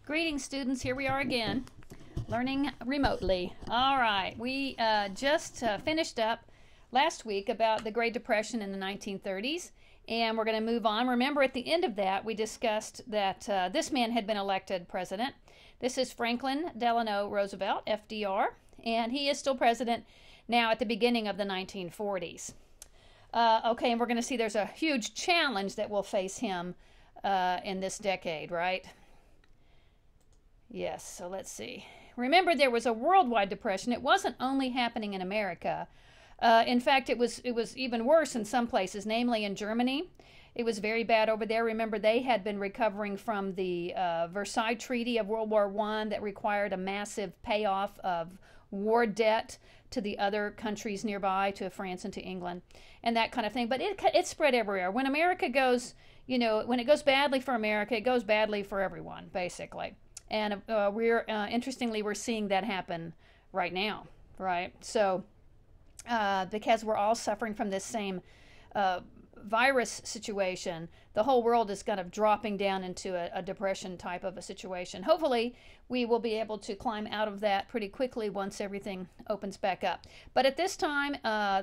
Greetings, students. Here we are again, learning remotely. All right, we just finished up last week about the Great Depression in the 1930s, and we're going to move on. Remember, at the end of that, we discussed that this man had been elected president. This is Franklin Delano Roosevelt, FDR, and he is still president now at the beginning of the 1940s. Okay, and we're going to see there's a huge challenge that will face him in this decade, right? Yes, so let's see. Remember, there was a worldwide depression. It wasn't only happening in America. In fact, it was even worse in some places, namely in Germany. It was very bad over there. Remember, they had been recovering from the Versailles Treaty of World War I that required a massive payoff of war debt to the other countries nearby, to France and to England, and that kind of thing. But it spread everywhere. When America goes, when it goes badly for America, it goes badly for everyone, basically. And interestingly, we're seeing that happen right now, right? So, because we're all suffering from this same virus situation, the whole world is kind of dropping down into a depression type of a situation. Hopefully, we will be able to climb out of that pretty quickly once everything opens back up. But at this time,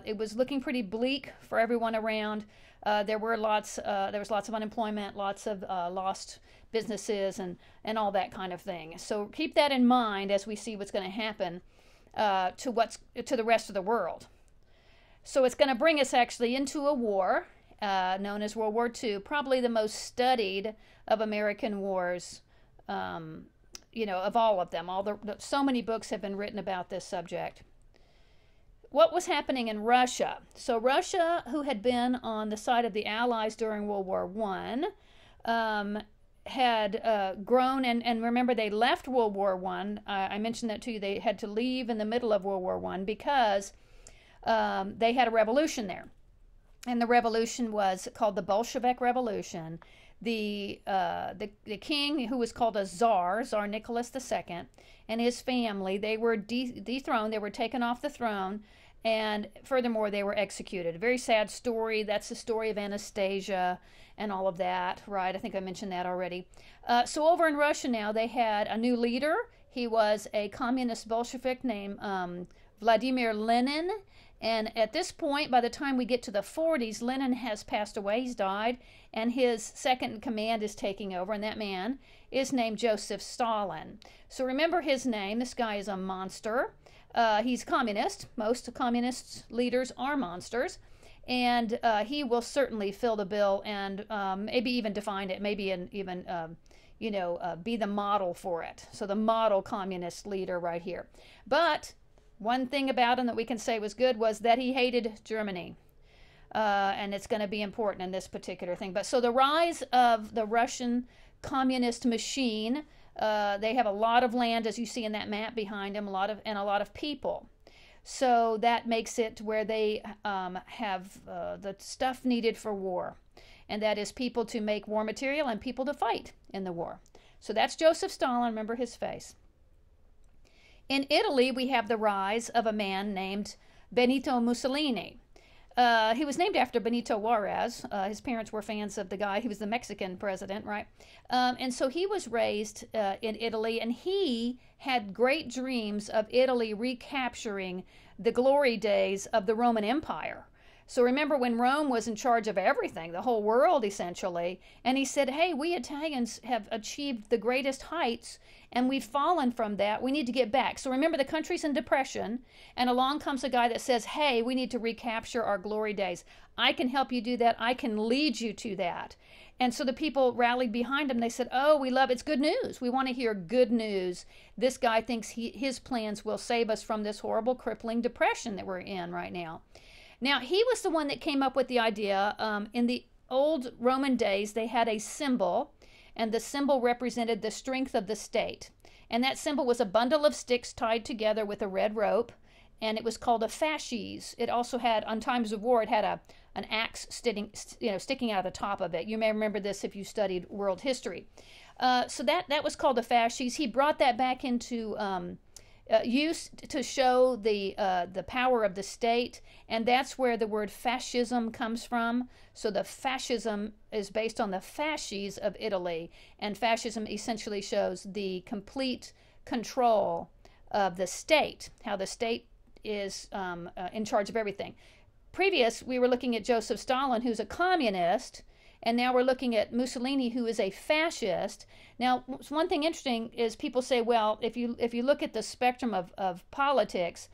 it was looking pretty bleak for everyone around. There was lots of unemployment, lots of lost businesses, and all that kind of thing. So keep that in mind as we see what's going to happen to the rest of the world. So it's going to bring us actually into a war known as World War II, probably the most studied of American wars, of all of them. So many books have been written about this subject. What was happening in Russia? So Russia, who had been on the side of the Allies during World War I, had grown, and remember, they left World War I. I mentioned that to you. They had to leave in the middle of World War I because they had a revolution there. And the revolution was called the Bolshevik Revolution. The king, who was called a Tsar Nicholas II, and his family, they were dethroned. They were taken off the throne, and furthermore, they were executed. A very sad story. That's the story of Anastasia and all of that, right? I think I mentioned that already. So over in Russia now, they had a new leader. He was a communist Bolshevik named Vladimir Lenin. And at this point, by the time we get to the 40s, Lenin has passed away. He's died, and his second in command is taking over, and that man is named Joseph Stalin. So remember his name. This guy is a monster. He's communist. Most communist leaders are monsters, and he will certainly fill the bill and maybe even define it, maybe even be the model for it. So the model communist leader right here. But one thing about him that we can say was good was that he hated Germany. And it's going to be important in this particular thing. But so the rise of the Russian communist machine, they have a lot of land, as you see in that map behind them, a lot of people. So that makes it where they have the stuff needed for war. And that is people to make war material and people to fight in the war. So that's Joseph Stalin. Remember his face. In Italy, we have the rise of a man named Benito Mussolini. He was named after Benito Juarez. His parents were fans of the guy. He was the Mexican president, right? And so he was raised in Italy, and he had great dreams of Italy recapturing the glory days of the Roman Empire. So remember when Rome was in charge of everything, the whole world essentially, and he said, hey, we Italians have achieved the greatest heights and we've fallen from that. We need to get back. So remember, the country's in depression, and along comes a guy that says, hey, we need to recapture our glory days. I can help you do that. I can lead you to that. And so the people rallied behind him. They said, oh, we love it. It's good news. We want to hear good news. This guy thinks his plans will save us from this horrible, crippling depression that we're in right now. Now, he was the one that came up with the idea. In the old Roman days, they had a symbol, and the symbol represented the strength of the state. And that symbol was a bundle of sticks tied together with a red rope, and it was called a fasces. It also had, on times of war, it had an axe sticking out of the top of it. You may remember this if you studied world history. So that was called a fasces. He brought that back into used to show the power of the state, and that's where the word fascism comes from. So the fascism is based on the fasces of Italy, and fascism essentially shows the complete control of the state, how the state is in charge of everything. Previous, we were looking at Joseph Stalin, who's a communist, and now we're looking at Mussolini, who is a fascist. Now, one thing interesting is people say, well, if you look at the spectrum of politics,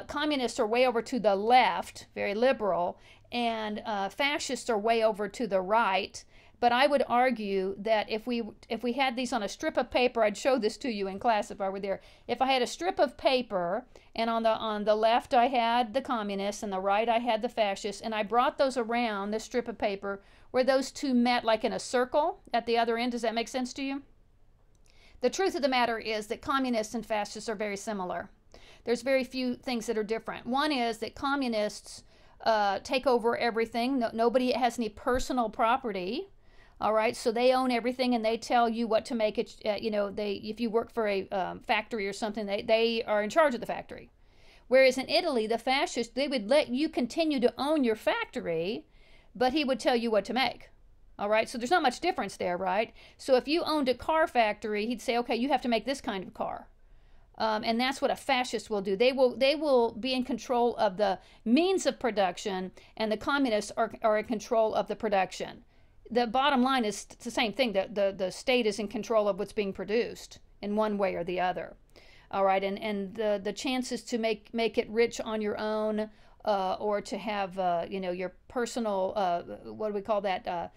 communists are way over to the left, very liberal, and fascists are way over to the right. But I would argue that if we had these on a strip of paper, I'd show this to you in class if I were there. If I had a strip of paper, and on the left I had the communists, and the right I had the fascists, and I brought those around this strip of paper where those two met like in a circle at the other end. Does that make sense to you? The truth of the matter is that communists and fascists are very similar. There's very few things that are different. One is that communists take over everything. Nobody has any personal property. All right, so they own everything, and they tell you what to make it. If you work for a factory or something, they are in charge of the factory. Whereas in Italy, the fascists, they would let you continue to own your factory, but he would tell you what to make. All right, so there's not much difference there, right? So if you owned a car factory, he'd say, okay, you have to make this kind of car. And that's what a fascist will do. They will be in control of the means of production, and the communists are in control of the production. The bottom line is the same thing. The state is in control of what's being produced in one way or the other. All right, and the chances to make it rich on your own, or to have your personal what do we call that,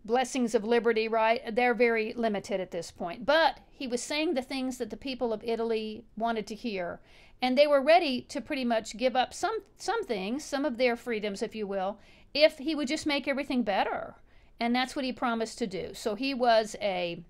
blessings of liberty, right? They're very limited at this point. But he was saying the things that the people of Italy wanted to hear, and they were ready to pretty much give up some things, some of their freedoms, if you will, if he would just make everything better. And that's what he promised to do. So he was a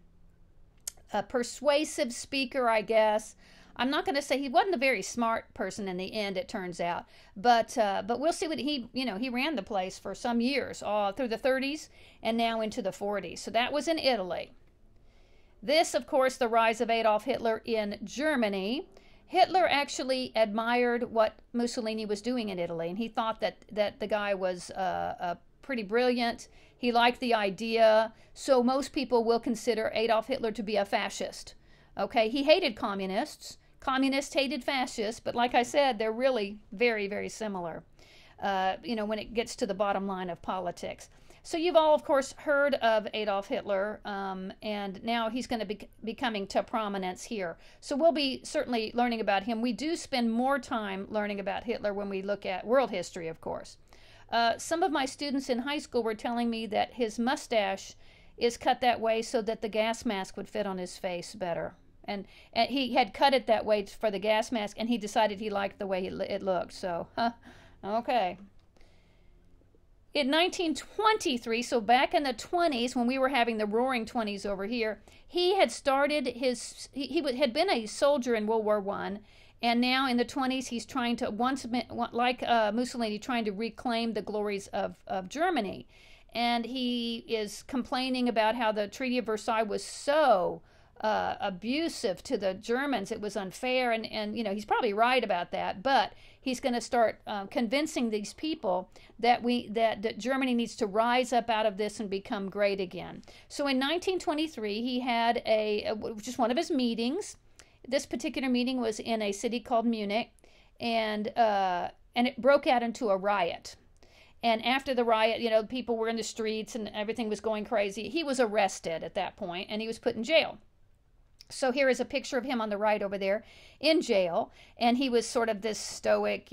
persuasive speaker, I guess. I'm not going to say he wasn't a very smart person in the end, it turns out. But we'll see what he ran the place for some years, all through the 30s and now into the 40s. So that was in Italy. This, of course, the rise of Adolf Hitler in Germany. Hitler actually admired what Mussolini was doing in Italy, and he thought that the guy was pretty brilliant. He liked the idea, so most people will consider Adolf Hitler to be a fascist. Okay, he hated communists. Communists hated fascists, but like I said, they're really very, very similar, when it gets to the bottom line of politics. So you've all, of course, heard of Adolf Hitler, and now he's going to be coming to prominence here. So we'll be certainly learning about him. We do spend more time learning about Hitler when we look at world history, of course. Some of my students in high school were telling me that his mustache is cut that way so that the gas mask would fit on his face better. And he had cut it that way for the gas mask, and he decided he liked the way it looked. So, okay. In 1923, so back in the 20s, when we were having the roaring 20s over here, he had started he had been a soldier in World War I, and now in the 20s, he's trying to, like Mussolini, trying to reclaim the glories of Germany. And he is complaining about how the Treaty of Versailles was so abusive to the Germans. It was unfair, and he's probably right about that, but he's going to start convincing these people that Germany needs to rise up out of this and become great again. So in 1923, he had just one of his meetings. This particular meeting was in a city called Munich, and it broke out into a riot. And after the riot, people were in the streets and everything was going crazy. He was arrested at that point, and he was put in jail. So here is a picture of him on the right over there in jail, and he was sort of this stoic,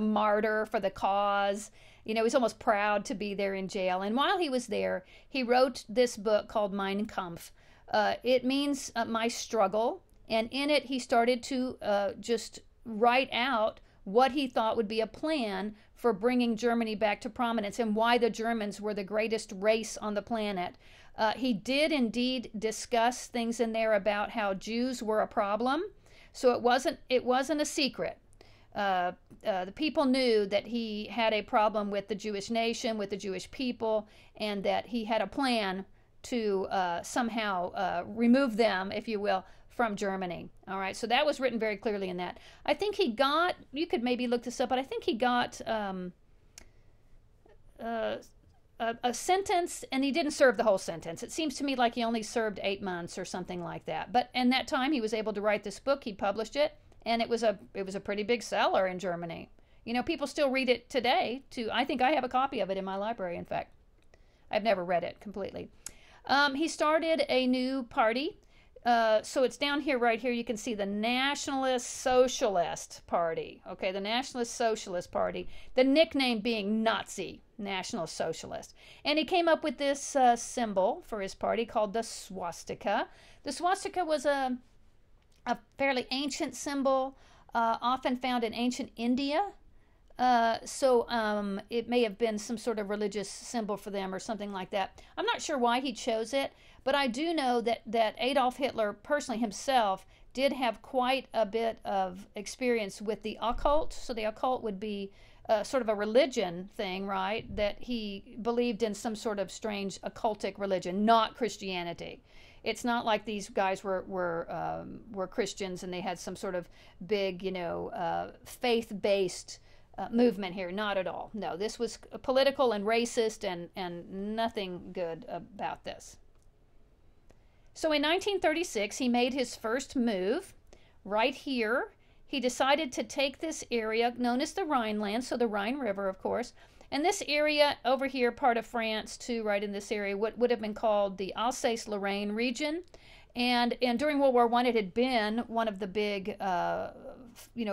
martyr for the cause. He's almost proud to be there in jail. And while he was there, he wrote this book called Mein Kampf. It means my struggle, and in it he started to just write out what he thought would be a plan for bringing Germany back to prominence and why the Germans were the greatest race on the planet. He did indeed discuss things in there about how Jews were a problem, so it wasn't a secret. The people knew that he had a problem with the Jewish nation, with the Jewish people, and that he had a plan to somehow remove them, if you will, from Germany. All right, so that was written very clearly in that. I think he got, you could maybe look this up, but I think he got a sentence, and he didn't serve the whole sentence. It seems to me like he only served 8 months or something like that. But in that time, he was able to write this book. He published it, and it was a pretty big seller in Germany. You know, people still read it today. I think I have a copy of it in my library, in fact. I've never read it completely. He started a new party. So it's down here, right here, you can see the Nationalist Socialist Party. Okay, the Nationalist Socialist Party. The nickname being Nazi, National Socialist. And he came up with this symbol for his party called the swastika. The swastika was a fairly ancient symbol, often found in ancient India. So it may have been some sort of religious symbol for them or something like that. I'm not sure why he chose it, but I do know that Adolf Hitler personally himself did have quite a bit of experience with the occult. So the occult would be sort of a religion thing, right? That he believed in some sort of strange occultic religion, not Christianity. It's not like these guys were Christians and they had some sort of big, faith-based movement here. Not at all. No, this was political and racist and nothing good about this. So in 1936, he made his first move right here. He decided to take this area known as the Rhineland, so the Rhine River, of course, and this area over here, part of France too, right in this area, what would have been called the Alsace-Lorraine region. And during World War I, it had been one of the big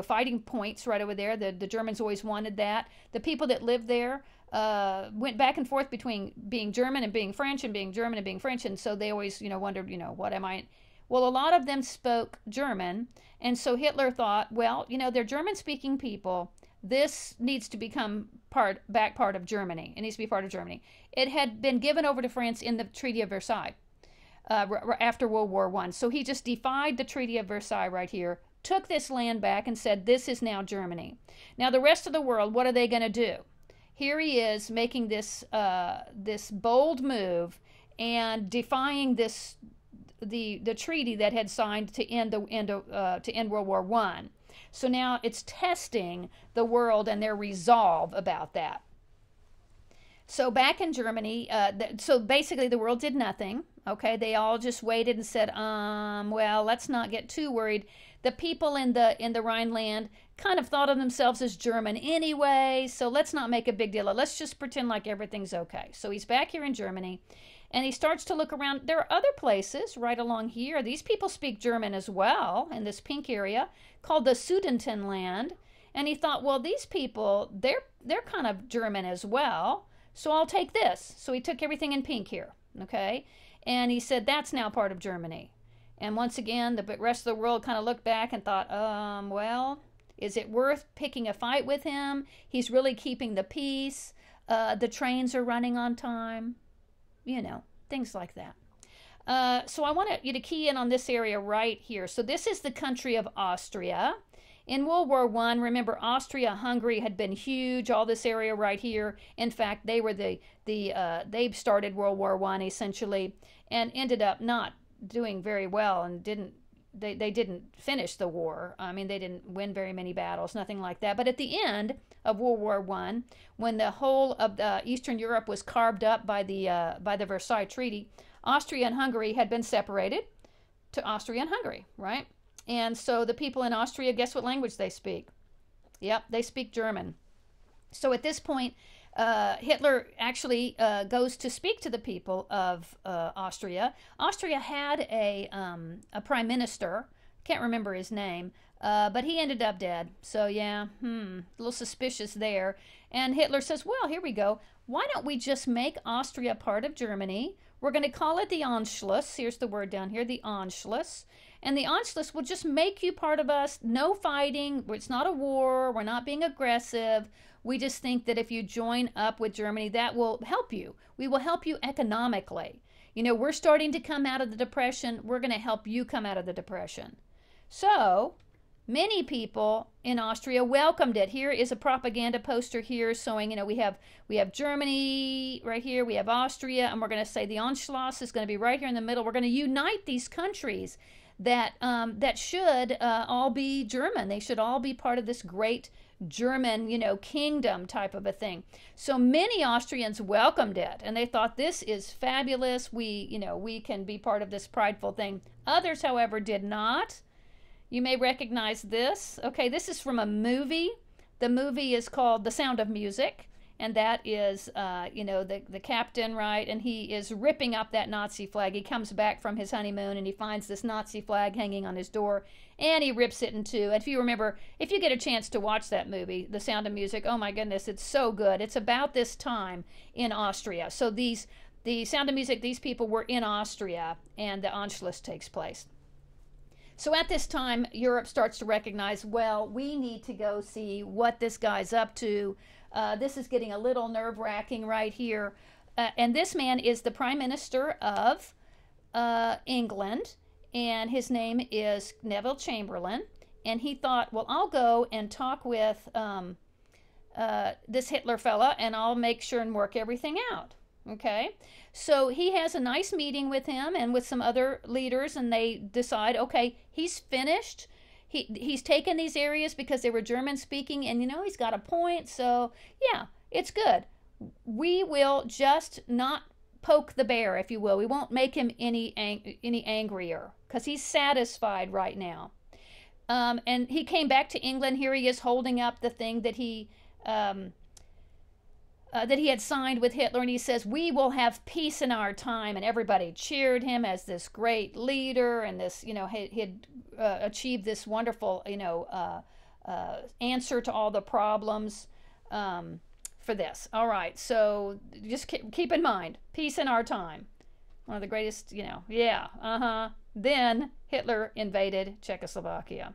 fighting points right over there. The Germans always wanted that. The people that lived there went back and forth between being German and being French and being German and being French. And so they always, wondered, what am I? Well, a lot of them spoke German. And so Hitler thought, well, they're German-speaking people. This needs to become part of Germany. It needs to be part of Germany. It had been given over to France in the Treaty of Versailles after World War I. So he just defied the Treaty of Versailles right here, took this land back and said, this is now Germany. Now the rest of the world, what are they going to do? Here he is making this bold move and defying the treaty that had signed to end World War I. So now it's testing the world and their resolve about that. So back in Germany, so basically the world did nothing. Okay, they all just waited and said, well, let's not get too worried. The people in the Rhineland kind of thought of themselves as German anyway, so let's not make a big deal. Let's just pretend like everything's okay. So he's back here in Germany, and he starts to look around. There are other places right along here. These people speak German as well in this pink area called the Sudetenland. And he thought, well, these people, they're kind of German as well, so I'll take this. So he took everything in pink here, okay? And he said, that's now part of Germany. And once again, the rest of the world kind of looked back and thought, well, is it worth picking a fight with him? He's really keeping the peace. The trains are running on time. Things like that. So I want you to key in on this area right here. So this is the country of Austria. In World War I, remember, Austria-Hungary had been huge, all this area right here. In fact, they were they started World War I essentially and ended up not doing very well and they didn't finish the war. I mean, they didn't win very many battles, nothing like that. But at the end of World War I, when the whole of Eastern Europe was carved up by the Versailles Treaty, Austria and Hungary had been separated to Austria and Hungary, right? And so the people in Austria, guess what language they speak? Yep, they speak German. So at this point, Hitler actually goes to speak to the people of Austria. Austria had a prime minister, can't remember his name, but he ended up dead. So yeah, a little suspicious there. And Hitler says, well, here we go. Why don't we just make Austria part of Germany? We're going to call it the Anschluss. Here's the word down here, the Anschluss. And the Anschluss will just make you part of us. No fighting. It's not a war. We're not being aggressive. We just think that if you join up with Germany, that will help you. We will help you economically. We're starting to come out of the Depression. We're going to help you come out of the Depression. So many people in Austria welcomed it. Here is a propaganda poster here showing, we have Germany right here, we have Austria, and we're going to say the Anschluss is going to be right here in the middle. We're going to unite these countries. that should all be German. They should all be part of this great German, kingdom type of a thing. So many Austrians welcomed it, and they thought, this is fabulous. We can be part of this prideful thing. Others, however, did not. You may recognize this. Okay, this is from a movie. The movie is called The Sound of Music, and that is, the captain, right? And he is ripping up that Nazi flag. He comes back from his honeymoon, and he finds this Nazi flag hanging on his door, and he rips it in two. And if you remember, if you get a chance to watch that movie, The Sound of Music, oh my goodness, it's so good. It's about this time in Austria. So the Sound of Music, these people were in Austria, and the Anschluss takes place. So at this time, Europe starts to recognize, well, we need to go see what this guy's up to. This is getting a little nerve-wracking right here. And this man is the Prime Minister of England, and his name is Neville Chamberlain. And he thought, well, I'll go and talk with this Hitler fella, and I'll make sure and work everything out. Okay, so he has a nice meeting with him and with some other leaders, and they decide, okay, he's finished. He's taken these areas because they were German speaking, and he's got a point. So yeah, it's good. We will just not poke the bear, if you will. We won't make him any angrier because he's satisfied right now. And he came back to England. Here he is holding up the thing that he had signed with Hitler, and he says, we will have peace in our time, and everybody cheered him as this great leader, and this, he had achieved this wonderful, answer to all the problems for this. All right, so just keep in mind, peace in our time. One of the greatest, Then Hitler invaded Czechoslovakia.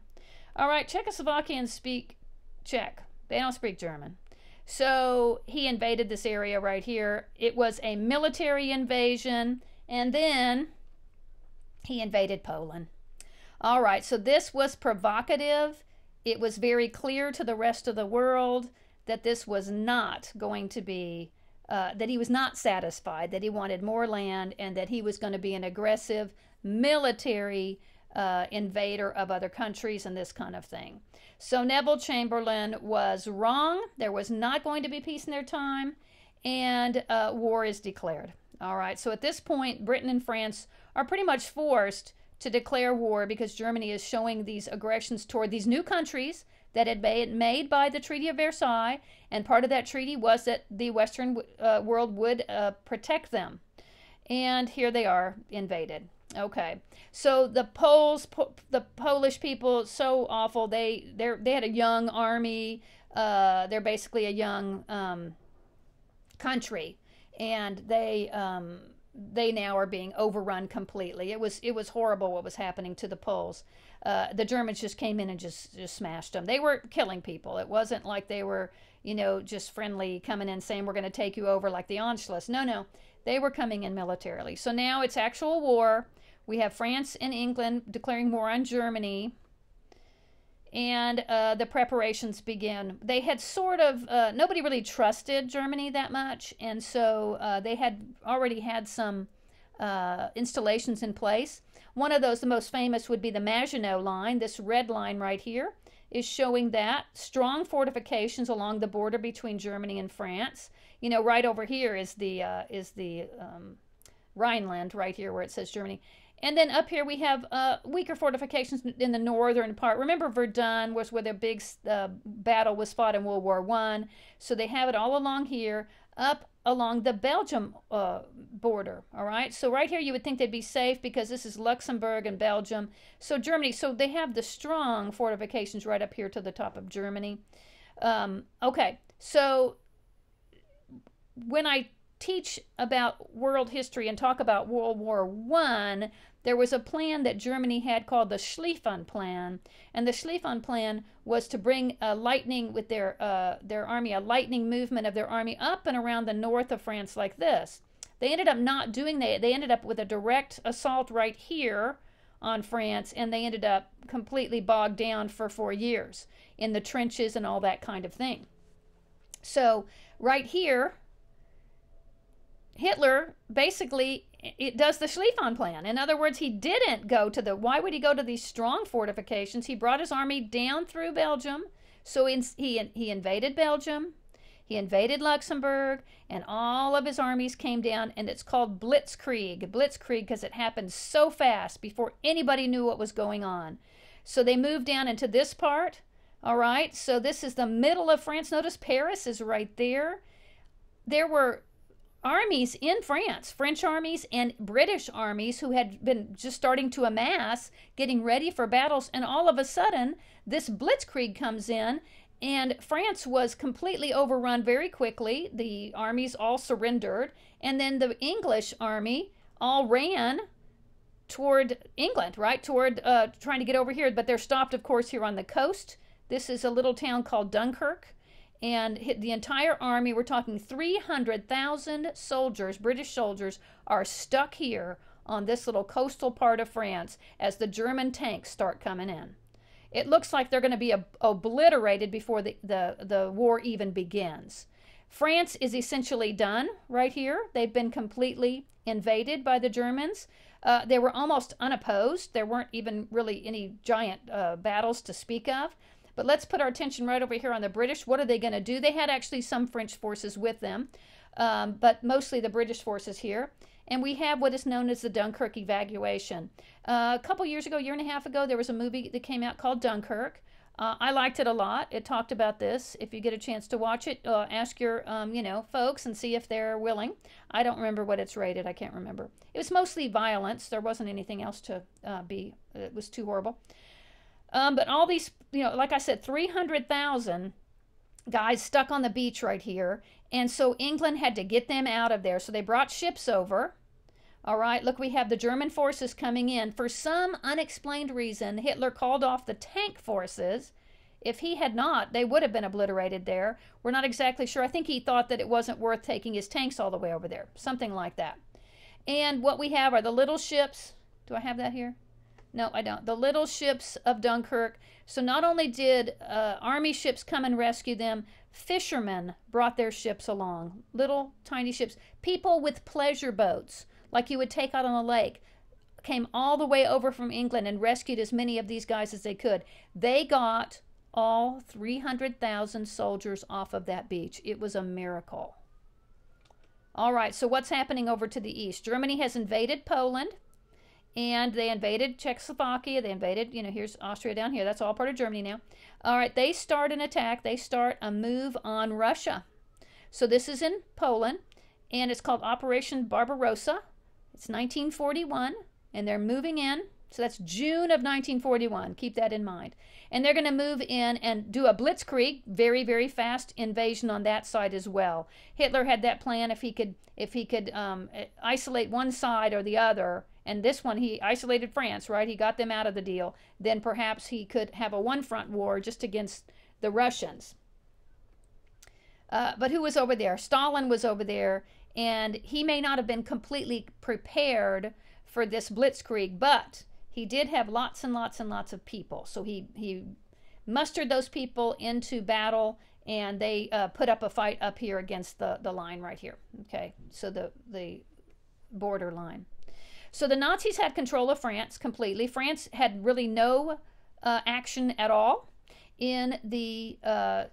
All right, Czechoslovakians speak Czech. They don't speak German. So he invaded this area right here. It was a military invasion, and then he invaded Poland. All right, so this was provocative. It was very clear to the rest of the world that this was not going to be, that he was not satisfied, that he wanted more land, and that he was going to be an aggressive military invader of other countries and this kind of thing. So Neville Chamberlain was wrong. There was not going to be peace in their time, and war is declared. All right, so at this point, Britain and France are pretty much forced to declare war because Germany is showing these aggressions toward these new countries that had been made by the Treaty of Versailles, and part of that treaty was that the Western world would protect them. And here they are, invaded. Okay, so the Polish people, so awful. They had a young army. They're basically a young country, and they now are being overrun completely. It was horrible what was happening to the Poles. The Germans just came in and just smashed them. They were killing people. It wasn't like they were just friendly coming in saying we're going to take you over like the Anschluss. No, they were coming in militarily. So now it's actual war. We have France and England declaring war on Germany, and the preparations begin. They had sort of, nobody really trusted Germany that much, and so they had already had some installations in place. One of those, the most famous, would be the Maginot Line. This red line right here is showing that. Strong fortifications along the border between Germany and France. Right over here is the Rhineland, right here where it says Germany. And then up here we have weaker fortifications in the northern part. Remember, Verdun was where the big battle was fought in World War I. So they have it all along here, up along the Belgium border. All right. So right here you would think they'd be safe because this is Luxembourg and Belgium. So Germany. So they have the strong fortifications right up here to the top of Germany. Okay. So when I teach about world history and talk about World War I, there was a plan that Germany had called the Schlieffen Plan, and the Schlieffen Plan was to bring a lightning with their army, a lightning movement of their army up and around the north of France like this. They ended up not doing that. They ended up with a direct assault right here on France, and they ended up completely bogged down for 4 years in the trenches and all that kind of thing. So right here, Hitler basically it does the Schlieffen plan. In other words, he didn't go to why would he go to these strong fortifications? He brought his army down through Belgium. So he invaded Belgium, he invaded Luxembourg, and all of his armies came down, and it's called Blitzkrieg. Blitzkrieg because it happened so fast before anybody knew what was going on. So they moved down into this part, all right? So this is the middle of France. Notice Paris is right there. There were armies in France, French armies and British armies who had been just starting to amass, getting ready for battles, and all of a sudden this blitzkrieg comes in, and France was completely overrun very quickly. The armies all surrendered, and then the English army all ran toward England, right, toward trying to get over here, but they're stopped, of course, here on the coast. This is a little town called Dunkirk. And the entire army, we're talking 300,000 soldiers, British soldiers, are stuck here on this little coastal part of France as the German tanks start coming in. It looks like they're going to be obliterated before the war even begins. France is essentially done right here. They've been completely invaded by the Germans. They were almost unopposed. There weren't even really any giant battles to speak of. But let's put our attention right over here on the British. What are they going to do? They had actually some French forces with them, but mostly the British forces here. And we have what is known as the Dunkirk evacuation. A couple years ago, year and a half ago, there was a movie that came out called Dunkirk. I liked it a lot. It talked about this. If you get a chance to watch it, ask your, folks and see if they're willing. I don't remember what it's rated. I can't remember. It was mostly violence. There wasn't anything else to it was too horrible. But all these, like I said, 300,000 guys stuck on the beach right here. And so England had to get them out of there. So they brought ships over. All right, look, we have the German forces coming in. For some unexplained reason, Hitler called off the tank forces. If he had not, they would have been obliterated there. We're not exactly sure. I think he thought that it wasn't worth taking his tanks all the way over there. Something like that. And what we have are the little ships. Do I have that here? No, I don't. The little ships of Dunkirk. So not only did army ships come and rescue them, fishermen brought their ships along. Little tiny ships. People with pleasure boats, like you would take out on a lake, came all the way over from England and rescued as many of these guys as they could. They got all 300,000 soldiers off of that beach. It was a miracle. All right, so what's happening over to the east? Germany has invaded Poland. And they invaded Czechoslovakia. They invaded, here's Austria down here. That's all part of Germany now. All right, they start an attack. They start a move on Russia. So this is in Poland, and it's called Operation Barbarossa. It's 1941, and they're moving in. So that's June of 1941. Keep that in mind. And they're going to move in and do a blitzkrieg, very, very fast invasion on that side as well. Hitler had that plan if he could isolate one side or the other. And this one, he isolated France, right? He got them out of the deal. Then perhaps he could have a one-front war just against the Russians. But who was over there? Stalin was over there, and he may not have been completely prepared for this blitzkrieg, but he did have lots and lots and lots of people. So he mustered those people into battle, and they put up a fight up here against the line right here. Okay, so the border line. So the Nazis had control of France completely. France had really no action at all in the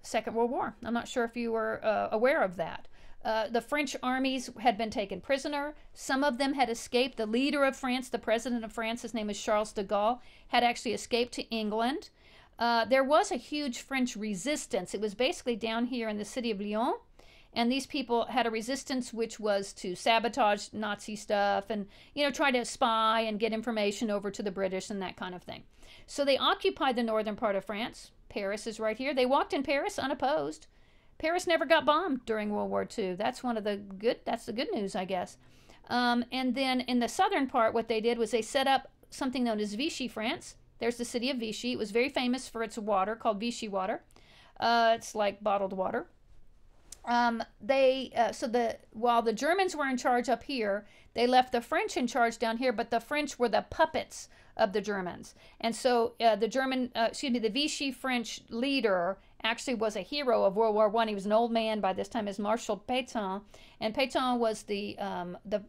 Second World War. I'm not sure if you were aware of that. The French armies had been taken prisoner. Some of them had escaped. The leader of France, the president of France, his name is Charles de Gaulle, had actually escaped to England. There was a huge French resistance. It was basically down here in the city of Lyon. And these people had a resistance which was to sabotage Nazi stuff and, try to spy and get information over to the British and that kind of thing. So they occupied the northern part of France. Paris is right here. They walked in Paris unopposed. Paris never got bombed during World War II. That's the good news, I guess. And then in the southern part, what they did was they set up something known as Vichy, France. There's the city of Vichy. It was very famous for its water called Vichy water. It's like bottled water. While the Germans were in charge up here, they left the French in charge down here, but the French were the puppets of the Germans. And so the Vichy French leader actually was a hero of World War I. He was an old man by this time, as Marshal Pétain, and Pétain was the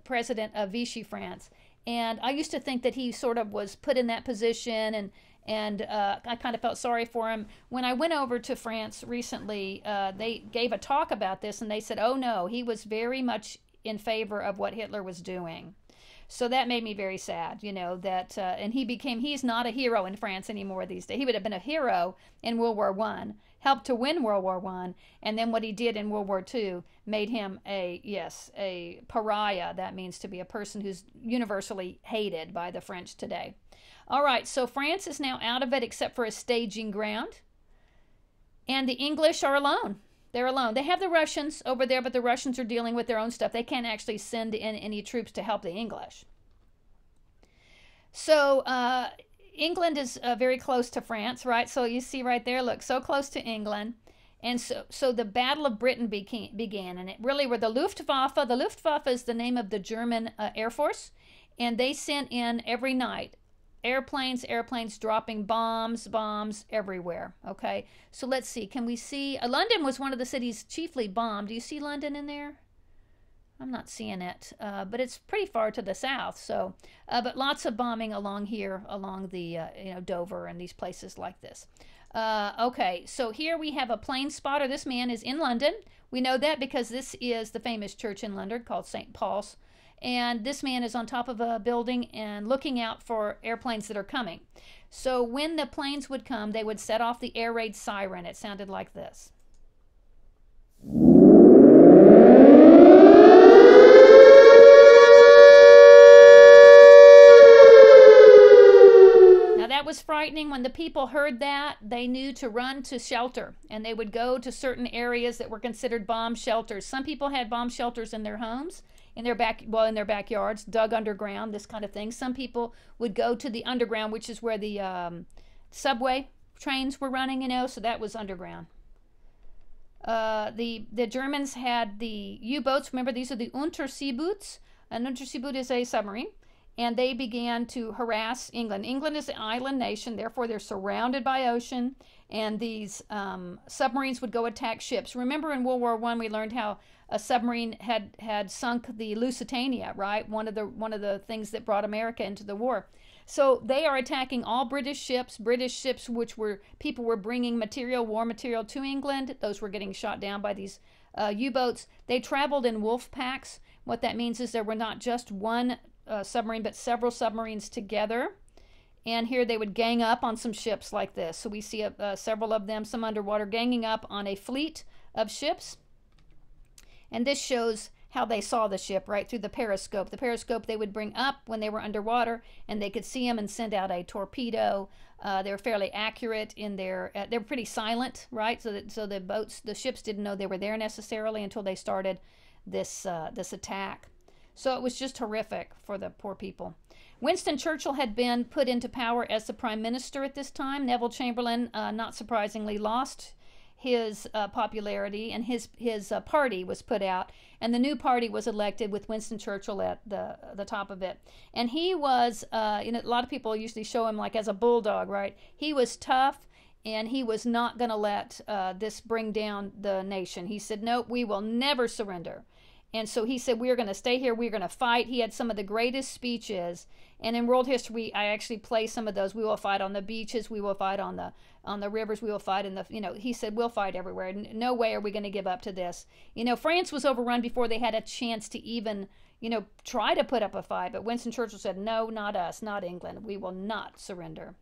president of Vichy France. And I used to think that he sort of was put in that position, and I kind of felt sorry for him. When I went over to France recently, they gave a talk about this, and they said, oh no, he was very much in favor of what Hitler was doing. So that made me very sad, that, and he's not a hero in France anymore these days. He would have been a hero in World War I, helped to win World War I, and then what he did in World War II made him a pariah. That means to be a person who's universally hated by the French today. All right, so France is now out of it except for a staging ground, and the English are alone. They're alone. They have the Russians over there, but the Russians are dealing with their own stuff. They can't actually send in any troops to help the English. So England is very close to France, right? So you see right there, look, so close to England. And so the Battle of Britain began, and it really were the Luftwaffe. The Luftwaffe is the name of the German Air Force, and they sent in every night airplanes dropping bombs everywhere. Okay, so let's see, can we see London was one of the cities chiefly bombed. Do you see London in there? I'm not seeing it, but it's pretty far to the south. So but lots of bombing along here, along the Dover and these places like this. Okay, so here we have a plane spotter. This man is in London. We know that because this is the famous church in London called St. Paul's. And this man is on top of a building and looking out for airplanes that are coming. So when the planes would come, they would set off the air raid siren. It sounded like this. Now that was frightening. When the people heard that, they knew to run to shelter, and they would go to certain areas that were considered bomb shelters. Some people had bomb shelters in their homes, in their backyards, dug underground, this kind of thing. Some people would go to the underground, which is where the subway trains were running, so that was underground. The Germans had the U-boats. Remember, these are the Unterseeboots. An Unterseeboot is a submarine, and they began to harass England. England is an island nation, therefore they're surrounded by ocean, and these submarines would go attack ships. Remember in World War I, we learned how a submarine had sunk the Lusitania, right? One of the things that brought America into the war. So they are attacking all British ships which people were bringing war material to England. Those were getting shot down by these U-boats. They traveled in wolf packs. What that means is there were not just one submarine, but several submarines together. And here they would gang up on some ships like this. So we see several of them, some underwater, ganging up on a fleet of ships. And this shows how they saw the ship, right, through the periscope. The periscope they would bring up when they were underwater, and they could see them and send out a torpedo. They were fairly accurate in their, they were pretty silent, right? So the ships didn't know they were there necessarily until they started this attack. So it was just horrific for the poor people. Winston Churchill had been put into power as the prime minister at this time. Neville Chamberlain, not surprisingly, lost his popularity, and his party was put out, and the new party was elected with Winston Churchill at the top of it. And he was, a lot of people usually show him like as a bulldog, right? He was tough, and he was not going to let this bring down the nation. He said, "No, we will never surrender." And so he said, "We are going to stay here. We're going to fight." He had some of the greatest speeches. And in world history, I actually play some of those. We will fight on the beaches. We will fight on the rivers. We will fight in the, he said, we'll fight everywhere. No way are we going to give up to this. France was overrun before they had a chance to even, try to put up a fight. But Winston Churchill said, "No, not us, not England. We will not surrender."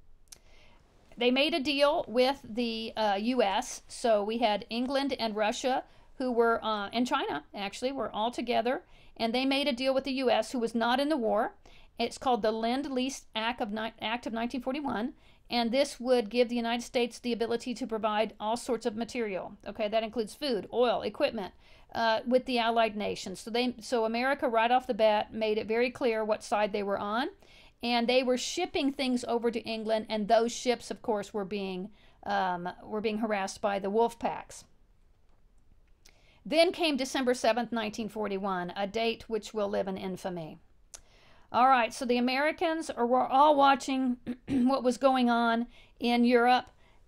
They made a deal with the U.S. So we had England and Russia, who were, and China, actually, were all together. And they made a deal with the U.S., who was not in the war. It's called the Lend-Lease Act of 1941, and this would give the United States the ability to provide all sorts of material. Okay, that includes food, oil, equipment, with the Allied nations. So America, right off the bat, made it very clear what side they were on, and they were shipping things over to England, and those ships, of course, were being harassed by the wolf packs. Then came December 7th, 1941, a date which will live in infamy. All right, so the Americans were all watching what was going on in Europe.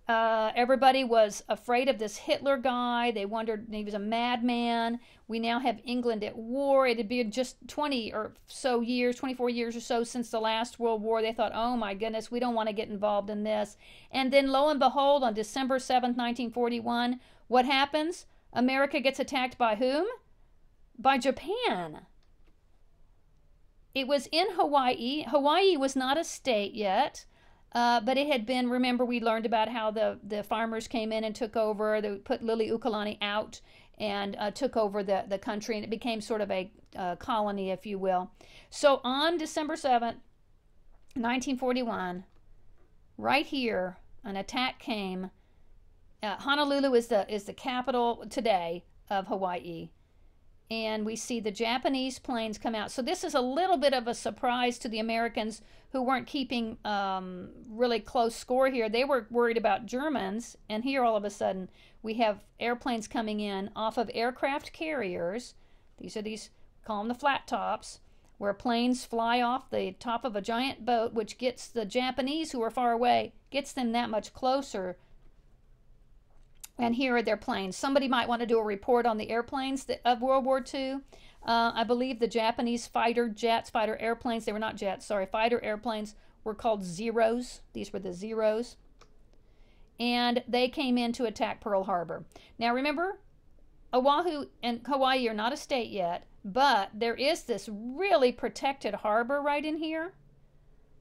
Everybody was afraid of this Hitler guy. They wondered he was a madman. We now have England at war. It had been just 20 or so years, 24 years or so since the last World War. They thought, oh my goodness, we don't want to get involved in this. And then lo and behold, on December 7th, 1941, what happens? America gets attacked by whom? By Japan. It was in Hawaii. Hawaii was not a state yet. But it had been, remember, we learned about how the farmers came in and took over. They put Liliuokalani out and took over the country, and it became sort of a colony, if you will. So on December 7th, 1941, right here, an attack came. Honolulu is the capital today of Hawaii. And we see the Japanese planes come out. So this is a little bit of a surprise to the Americans who weren't keeping really close score here. They were worried about Germans, and here all of a sudden we have airplanes coming in off of aircraft carriers. These are call them the flat tops, where planes fly off the top of a giant boat, which gets the Japanese who are far away, gets them that much closer. And here are their planes. Somebody might want to do a report on the airplanes of World War II. I believe the Japanese fighter airplanes, they were not jets, sorry, fighter airplanes were called Zeros. These were the Zeros. And they came in to attack Pearl Harbor. Now remember, Oahu and Hawaii are not a state yet, but there is this really protected harbor right in here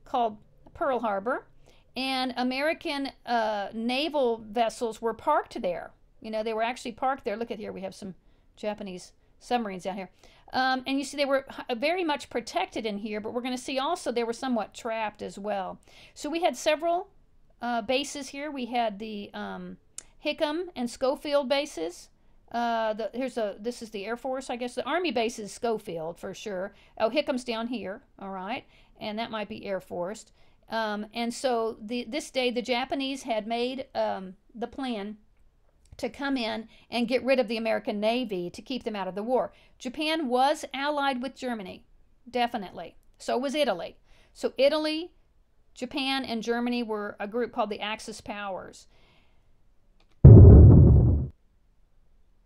called Pearl Harbor. And American naval vessels were parked there. You know, they were actually parked there. Look at here, we have some Japanese submarines down here. And you see they were very much protected in here, but we're going to see also they were somewhat trapped as well. So we had several bases here. We had the Hickam and Schofield bases. This is the Air Force, I guess. The Army base is Schofield for sure. Oh, Hickam's down here, all right. And that might be Air Force. And so this day, the Japanese had made the plan to come in and get rid of the American Navy to keep them out of the war. Japan was allied with Germany, definitely. So was Italy. So Italy, Japan, and Germany were a group called the Axis powers.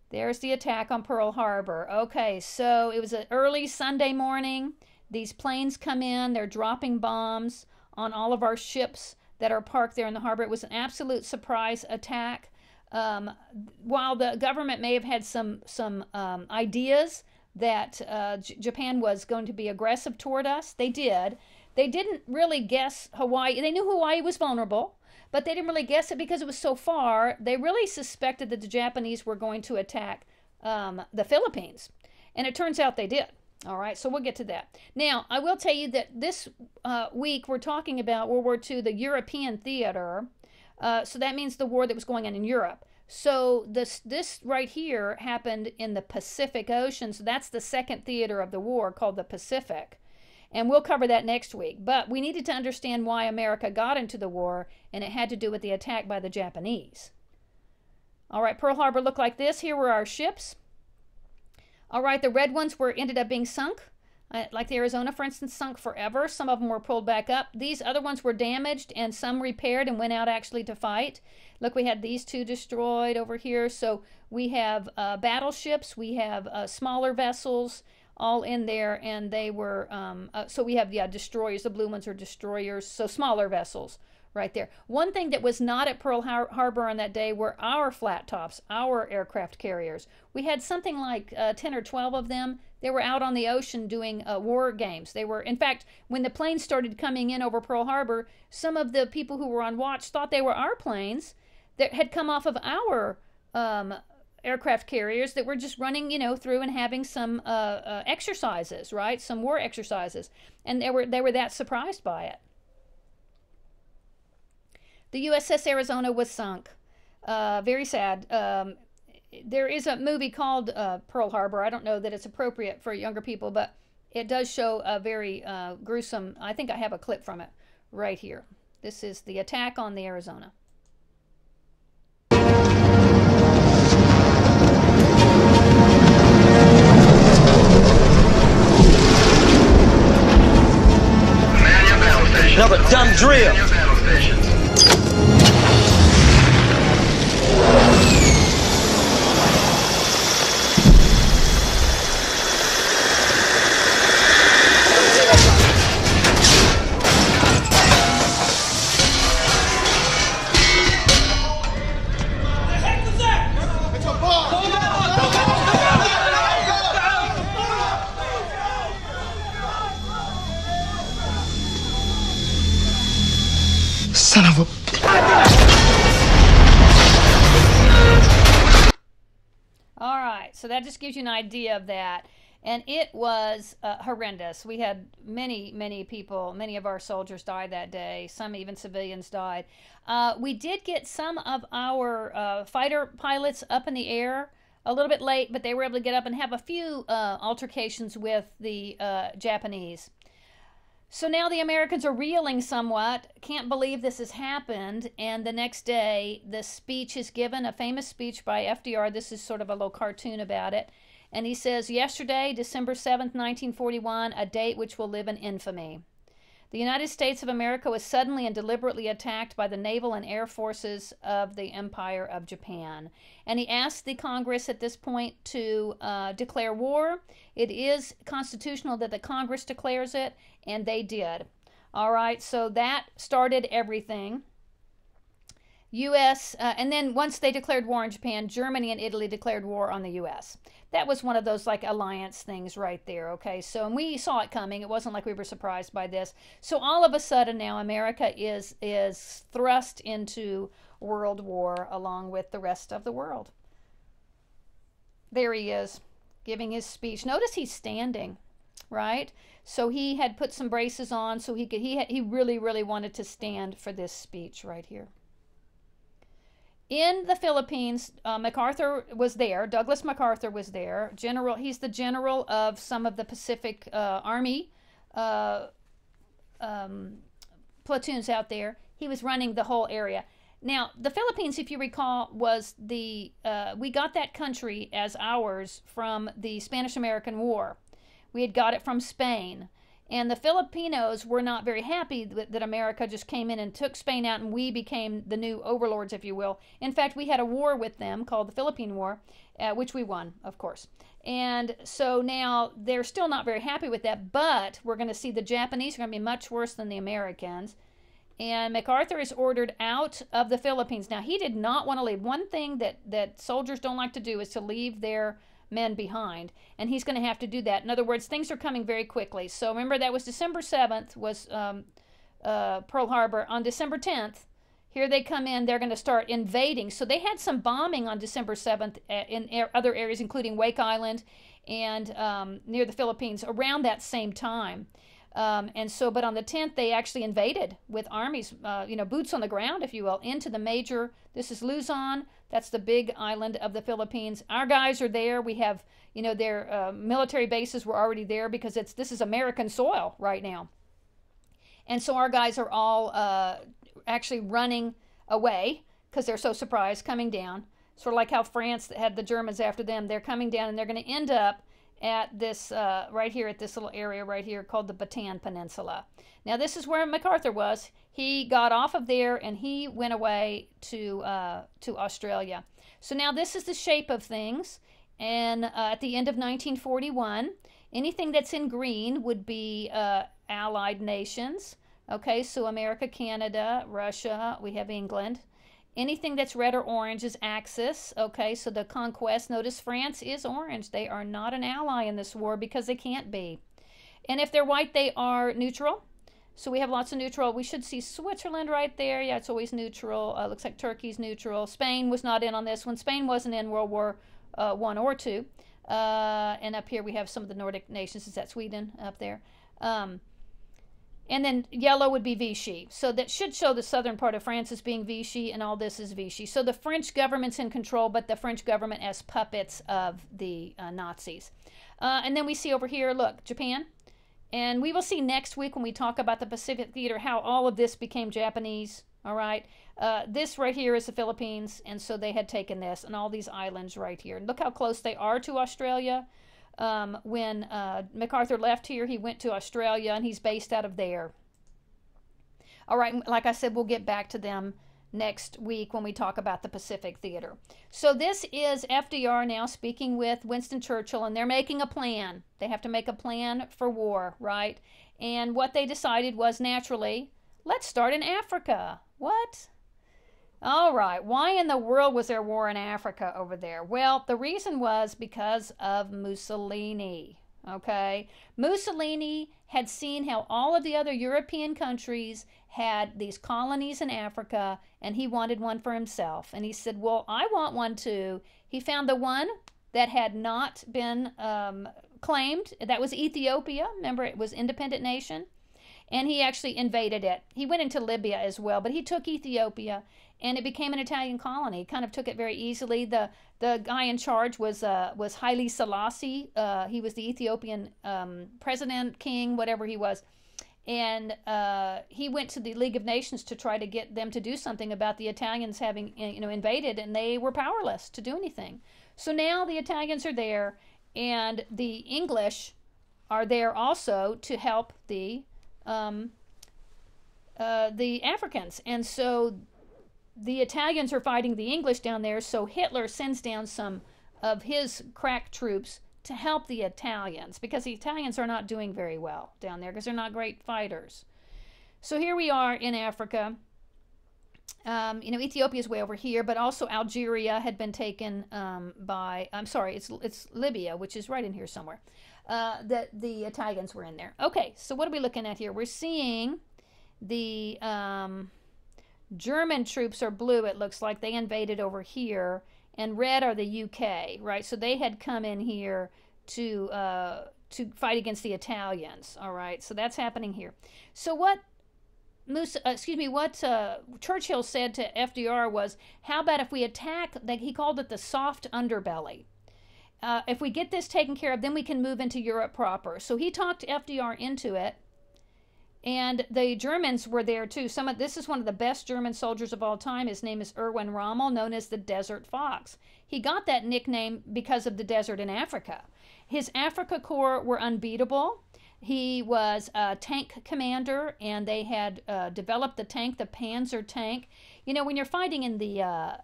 There's the attack on Pearl Harbor. Okay, so it was an early Sunday morning. These planes come in, they're dropping bombs on all of our ships that are parked there in the harbor. It was an absolute surprise attack. While the government may have had some ideas that Japan was going to be aggressive toward us, they did. They didn't really guess Hawaii. They knew Hawaii was vulnerable, but they didn't really guess it because it was so far. They really suspected that the Japanese were going to attack the Philippines, and it turns out they did. All right, so we'll get to that. Now, I will tell you that this week we're talking about World War II, the European theater. So that means the war that was going on in Europe. So this right here happened in the Pacific Ocean. So that's the second theater of the war, called the Pacific. And we'll cover that next week. But we needed to understand why America got into the war, and it had to do with the attack by the Japanese. All right, Pearl Harbor looked like this. Here were our ships. All right, the red ones ended up being sunk, like the Arizona, for instance, sunk forever. Some of them were pulled back up. These other ones were damaged, and some repaired and went out actually to fight. Look, we had these two destroyed over here. So we have battleships, we have smaller vessels, all in there, and they were, so we have, destroyers. The blue ones are destroyers, so smaller vessels. Right there. One thing that was not at Pearl Harbor on that day were our flat tops, our aircraft carriers. We had something like 10 or 12 of them. They were out on the ocean doing war games. They were, in fact, when the planes started coming in over Pearl Harbor, some of the people who were on watch thought they were our planes that had come off of our aircraft carriers that were just running, through and having some exercises, right? Some war exercises. And they were that surprised by it. The USS Arizona was sunk. Very sad. There is a movie called Pearl Harbor. I don't know that it's appropriate for younger people, but it does show a very gruesome, I think I have a clip from it right here. This is the attack on the Arizona. Another dumb drill. Son of a... All right, so that just gives you an idea of that. And it was horrendous. We had many people, many of our soldiers died that day. Some even civilians died. We did get some of our fighter pilots up in the air a little bit late, but they were able to get up and have a few altercations with the Japanese. So now the Americans are reeling somewhat. Can't believe this has happened. And the next day, the speech is given, a famous speech by FDR. This is sort of a little cartoon about it. And he says, yesterday, December 7th, 1941, a date which will live in infamy. The United States of America was suddenly and deliberately attacked by the naval and air forces of the Empire of Japan. And he asked the Congress at this point to declare war. It is constitutional that the Congress declares it, and they did. All right, so that started everything. U.S., and then once they declared war on Japan, Germany and Italy declared war on the U.S. That was one of those like alliance things right there, okay? So, and we saw it coming. It wasn't like we were surprised by this. So all of a sudden now America is thrust into world war along with the rest of the world. There he is giving his speech. Notice he's standing, right? So he had put some braces on so he really wanted to stand for this speech right here. In the Philippines, MacArthur was there. Douglas MacArthur was there. He's the general of some of the Pacific Army platoons out there. He was running the whole area. Now, the Philippines, if you recall, was we got that country as ours from the Spanish-American War. We had got it from Spain. And the Filipinos were not very happy that America just came in and took Spain out and we became the new overlords, if you will. In fact, we had a war with them called the Philippine War, which we won, of course. And so now they're still not very happy with that, but we're going to see the Japanese are going to be much worse than the Americans. And MacArthur is ordered out of the Philippines. Now, he did not want to leave. One thing that soldiers don't like to do is to leave their men behind, and he's going to have to do that. In other words, things are coming very quickly. So remember, that was December 7th was Pearl Harbor. On December 10th, here they come in. They're going to start invading. So they had some bombing on December 7th in other areas, including Wake Island and near the Philippines around that same time. And so, but on the 10th, they actually invaded with armies, boots on the ground, if you will, into the major. This is Luzon. That's the big island of the Philippines. Our guys are there. We have, their military bases were already there because this is American soil right now. And so our guys are all actually running away because they're so surprised, coming down. Sort of like how France had the Germans after them. They're coming down, and they're going to end up at this, right here, at this little area right here called the Bataan Peninsula. Now, this is where MacArthur was. He got off of there, and he went away to Australia. So now this is the shape of things. And at the end of 1941, anything that's in green would be allied nations. Okay, so America, Canada, Russia, we have England. Anything that's red or orange is Axis. Okay, so the conquest, notice France is orange. They are not an ally in this war because they can't be. And if they're white, they are neutral. So we have lots of neutral. We should see Switzerland right there. Yeah, it's always neutral. Looks like Turkey's neutral. Spain was not in on this one. Spain wasn't in World War I or II. And up here we have some of the Nordic nations. Is that Sweden up there? And then yellow would be Vichy. So that should show the southern part of France as being Vichy, and all this is Vichy. So the French government's in control, but the French government as puppets of the Nazis. And then we see over here, look, Japan. And we will see next week when we talk about the Pacific Theater how all of this became Japanese, all right? This right here is the Philippines, and so they had taken this, and all these islands right here. And look how close they are to Australia. When MacArthur left here, he went to Australia, and he's based out of there. All right, like I said, we'll get back to them next week when we talk about the Pacific Theater. So this is FDR now speaking with Winston Churchill, and they're making a plan. They have to make a plan for war, right? And what they decided was, naturally, let's start in Africa. What? All right, why in the world was there war in Africa over there? Well, the reason was because of Mussolini, Okay. Mussolini had seen how all of the other European countries had these colonies in Africa, and he wanted one for himself. And he said, well, I want one too. He found the one that had not been claimed. That was Ethiopia. Remember, it was an independent nation. And he actually invaded it. He went into Libya as well, but he took Ethiopia, and it became an Italian colony. He kind of took it very easily. The guy in charge was Haile Selassie. He was the Ethiopian president, king, whatever he was. And he went to the League of Nations to try to get them to do something about the Italians having invaded, and they were powerless to do anything. So now the Italians are there, and the English are there also to help the Africans. And so the Italians are fighting the English down there, so Hitler sends down some of his crack troops to help the Italians, because the Italians are not doing very well down there because they're not great fighters. So here we are in Africa. Ethiopia is way over here, but also Algeria had been taken by, I'm sorry, it's Libya, which is right in here somewhere. That the Italians were in there. Okay, so what are we looking at here? We're seeing the German troops are blue, it looks like. They invaded over here, and red are the UK, right? So they had come in here to fight against the Italians, all right? So that's happening here. So what Churchill said to FDR was, how about if we attack, he called it the soft underbelly. If we get this taken care of, then we can move into Europe proper. So he talked FDR into it, and the Germans were there too. This is one of the best German soldiers of all time. His name is Erwin Rommel, known as the Desert Fox. He got that nickname because of the desert in Africa. His Africa Corps were unbeatable. He was a tank commander, and they had developed the tank, the Panzer tank. When you're fighting in the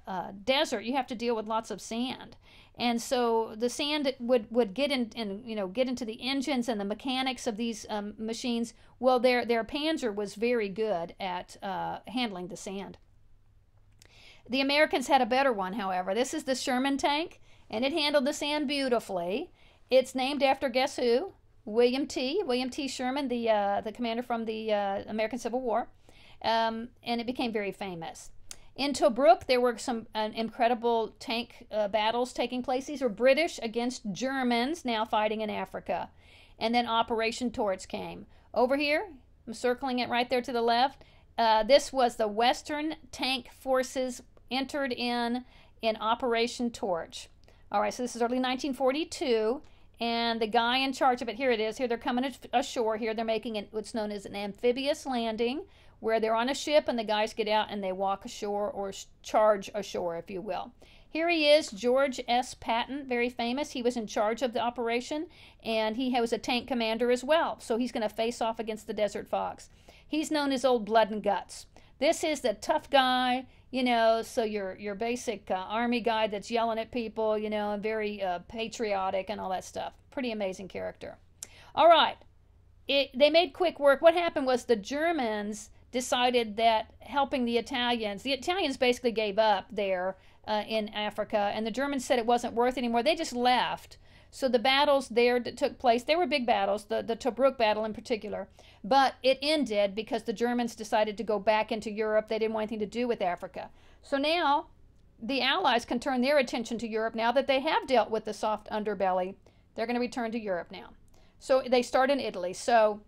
desert, you have to deal with lots of sand. And so the sand would get into the engines and the mechanics of these machines. Well, their Panzer was very good at handling the sand. The Americans had a better one, however. This is the Sherman tank, and it handled the sand beautifully. It's named after, guess who? William T. Sherman, the commander from the American Civil War, and it became very famous. In Tobruk, there were some incredible tank battles taking place. These were British against Germans now fighting in Africa. And then Operation Torch came. Over here, I'm circling it right there to the left. This was the Western Tank Forces entered in Operation Torch. All right, so this is early 1942. And the guy in charge of it, here it is. Here they're coming ashore. Here they're making what's known as an amphibious landing, where they're on a ship and the guys get out and they walk ashore, or charge ashore, if you will. Here he is, George S. Patton, very famous. He was in charge of the operation, and he was a tank commander as well. So he's going to face off against the Desert Fox. He's known as Old Blood and Guts. This is the tough guy, so your basic army guy that's yelling at people, and very patriotic and all that stuff. Pretty amazing character. All right. They made quick work. What happened was the Germans decided that helping the Italians basically gave up there in Africa, and the Germans said it wasn't worth it anymore. They just left. So the battles there that took place, they were big battles, the Tobruk battle in particular, but it ended because the Germans decided to go back into Europe. They didn't want anything to do with Africa. So now the Allies can turn their attention to Europe now that they have dealt with the soft underbelly. They're going to return to Europe now. So they start in Italy. So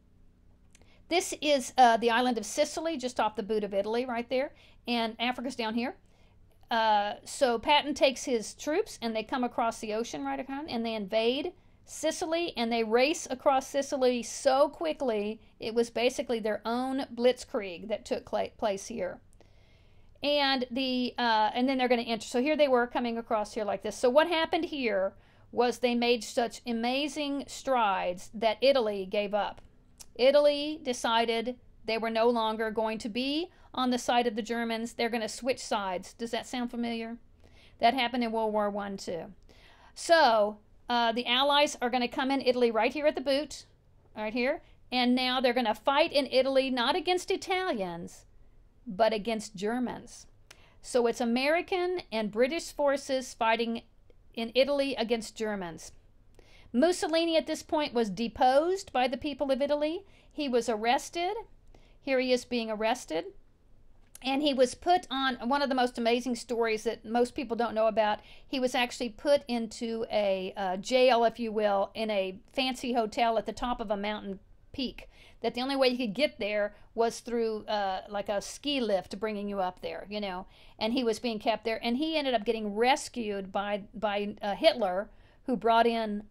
this is the island of Sicily, just off the boot of Italy right there, and Africa's down here. So Patton takes his troops, and they come across the ocean right around, and they invade Sicily, and they race across Sicily so quickly, it was basically their own blitzkrieg that took place here. And then they're going to enter. So here they were coming across here like this. So what happened here was they made such amazing strides that Italy gave up. Italy decided they were no longer going to be on the side of the Germans. They're going to switch sides. Does that sound familiar? That happened in World War I too. So the Allies are going to come in Italy right here at the boot, right here, and now they're going to fight in Italy not against Italians, but against Germans. So it's American and British forces fighting in Italy against Germans. Mussolini at this point was deposed by the people of Italy. He was arrested. Here he is being arrested. And he was put on one of the most amazing stories that most people don't know about. He was actually put into a jail, if you will, in a fancy hotel at the top of a mountain peak. That the only way you could get there was through like a ski lift bringing you up there, you know. And he was being kept there. And he ended up getting rescued by Hitler, who brought in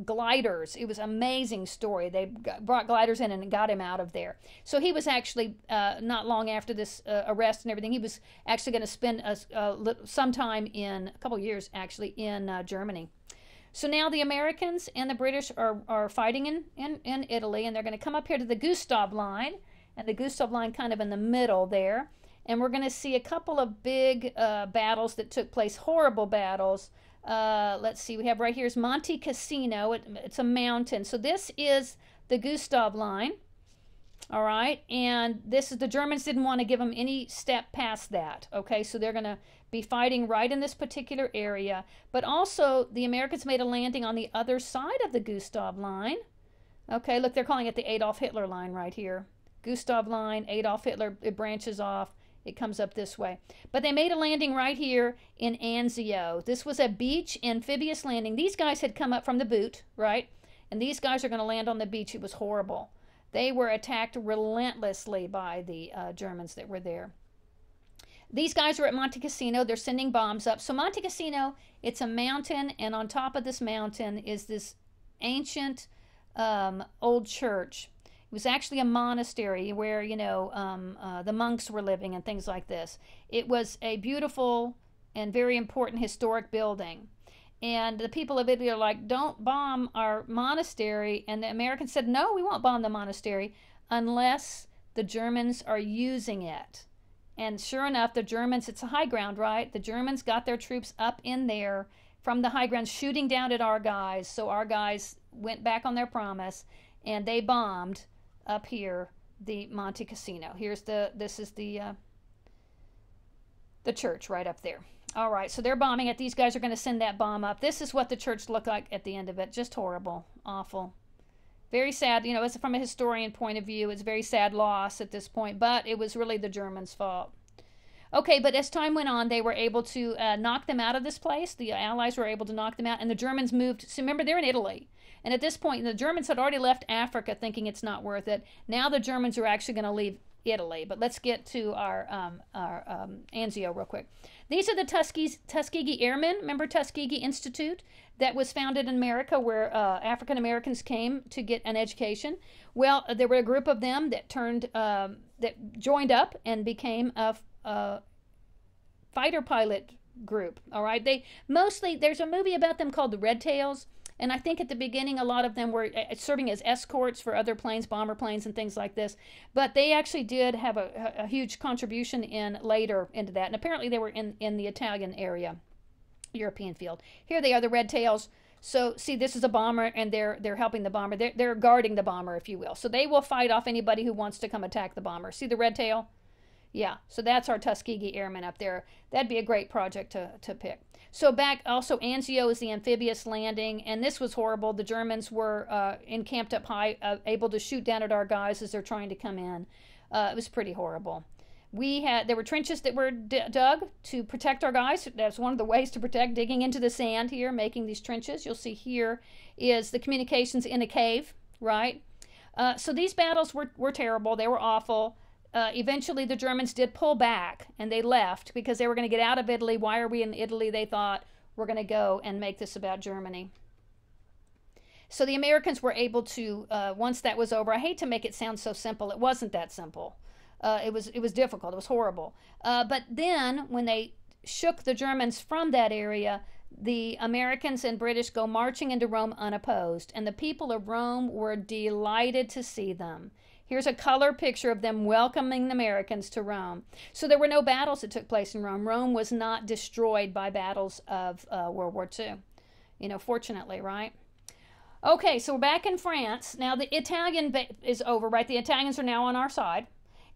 gliders. It was an amazing story. They brought gliders in and got him out of there. So he was actually, not long after this arrest and everything, he was actually going to spend some time in, a couple years actually, in Germany. So now the Americans and the British are fighting in Italy, and they're going to come up here to the Gustav Line, and the Gustav Line kind of in the middle there. And we're going to see a couple of big battles that took place, horrible battles. Let's see, we have right here is Monte Cassino. It's a mountain. So this is the Gustav Line. All right. And this is, the Germans didn't want to give them any step past that. Okay. So they're going to be fighting right in this particular area. But also the Americans made a landing on the other side of the Gustav Line. Okay. Look, they're calling it the Adolf Hitler line right here. Gustav Line, Adolf Hitler, it branches off. It comes up this way. But they made a landing right here in Anzio. This was a beach amphibious landing. These guys had come up from the boot, right? And these guys are going to land on the beach. It was horrible. They were attacked relentlessly by the Germans that were there. These guys were at Monte Cassino. They're sending bombs up. So Monte Cassino, it's a mountain, and on top of this mountain is this ancient old church. It was actually a monastery where, you know, the monks were living and things like this. It was a beautiful and very important historic building. And the people of Italy are like, don't bomb our monastery. And the Americans said, no, we won't bomb the monastery unless the Germans are using it. And sure enough, the Germans, it's a high ground, right? The Germans got their troops up in there from the high ground, shooting down at our guys. So our guys went back on their promise, and they bombed up here the Monte Cassino. This is the church right up there. All right, so they're bombing it. These guys are going to send that bomb up. This is what the church looked like at the end of it. Just horrible, awful, very sad. You know, as from a historian point of view, it's a very sad loss at this point, but it was really the Germans' fault. Okay, but as time went on, they were able to knock them out of this place. The Allies were able to knock them out, and the Germans moved. So remember, they're in Italy. And at this point, the Germans had already left Africa thinking it's not worth it. Now the Germans are actually going to leave Italy. But let's get to our Anzio real quick. These are the Tuskegee Airmen. Remember Tuskegee Institute that was founded in America, where African Americans came to get an education. Well, there were a group of them that that joined up and became a fighter pilot group. All right, there's a movie about them called The Red Tails. And I think at the beginning, a lot of them were serving as escorts for other planes, bomber planes, and things like this. But they actually did have a huge contribution later into that. And apparently they were in the Italian area, European field. Here they are, the Red Tails. So see, this is a bomber, and they're helping the bomber. They're guarding the bomber, if you will. So they will fight off anybody who wants to come attack the bomber. See the red tail? Yeah, so that's our Tuskegee Airmen up there. That'd be a great project to pick. So back, also Anzio is the amphibious landing, and this was horrible. The Germans were encamped up high, able to shoot down at our guys as they're trying to come in. It was pretty horrible. There were trenches that were dug to protect our guys. That's one of the ways to protect, digging into the sand here, making these trenches. You'll see here is the communications in a cave, right? So these battles were terrible. They were awful. Eventually the Germans did pull back, and they left because they were going to get out of Italy. Why are we in Italy? They thought, we're going to go and make this about Germany. So the Americans were able to, once that was over, I hate to make it sound so simple. It wasn't that simple. It was difficult. It was horrible. But then when they shook the Germans from that area, the Americans and British go marching into Rome unopposed, and the people of Rome were delighted to see them. Here's a color picture of them welcoming the Americans to Rome. So there were no battles that took place in Rome. Rome was not destroyed by battles of World War II. You know, fortunately, right? Okay, so we're back in France. Now the Italian is over, right? The Italians are now on our side.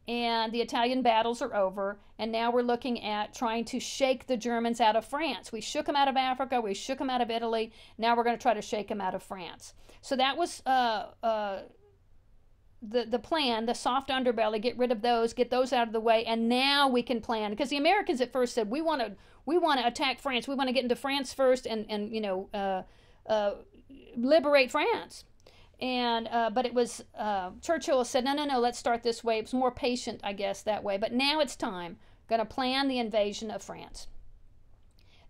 and the Italian battles are over, and now we're looking at trying to shake the Germans out of France. We shook them out of Africa, we shook them out of Italy, now we're going to try to shake them out of France. So that was the plan, the soft underbelly, get rid of those, get those out of the way, and now we can plan. Because the Americans at first said, we want to attack France, we want to get into France first and liberate France. And but it was Churchill said, no, let's start this way. It was more patient, I guess, that way. But now it's time. Going to plan the invasion of France.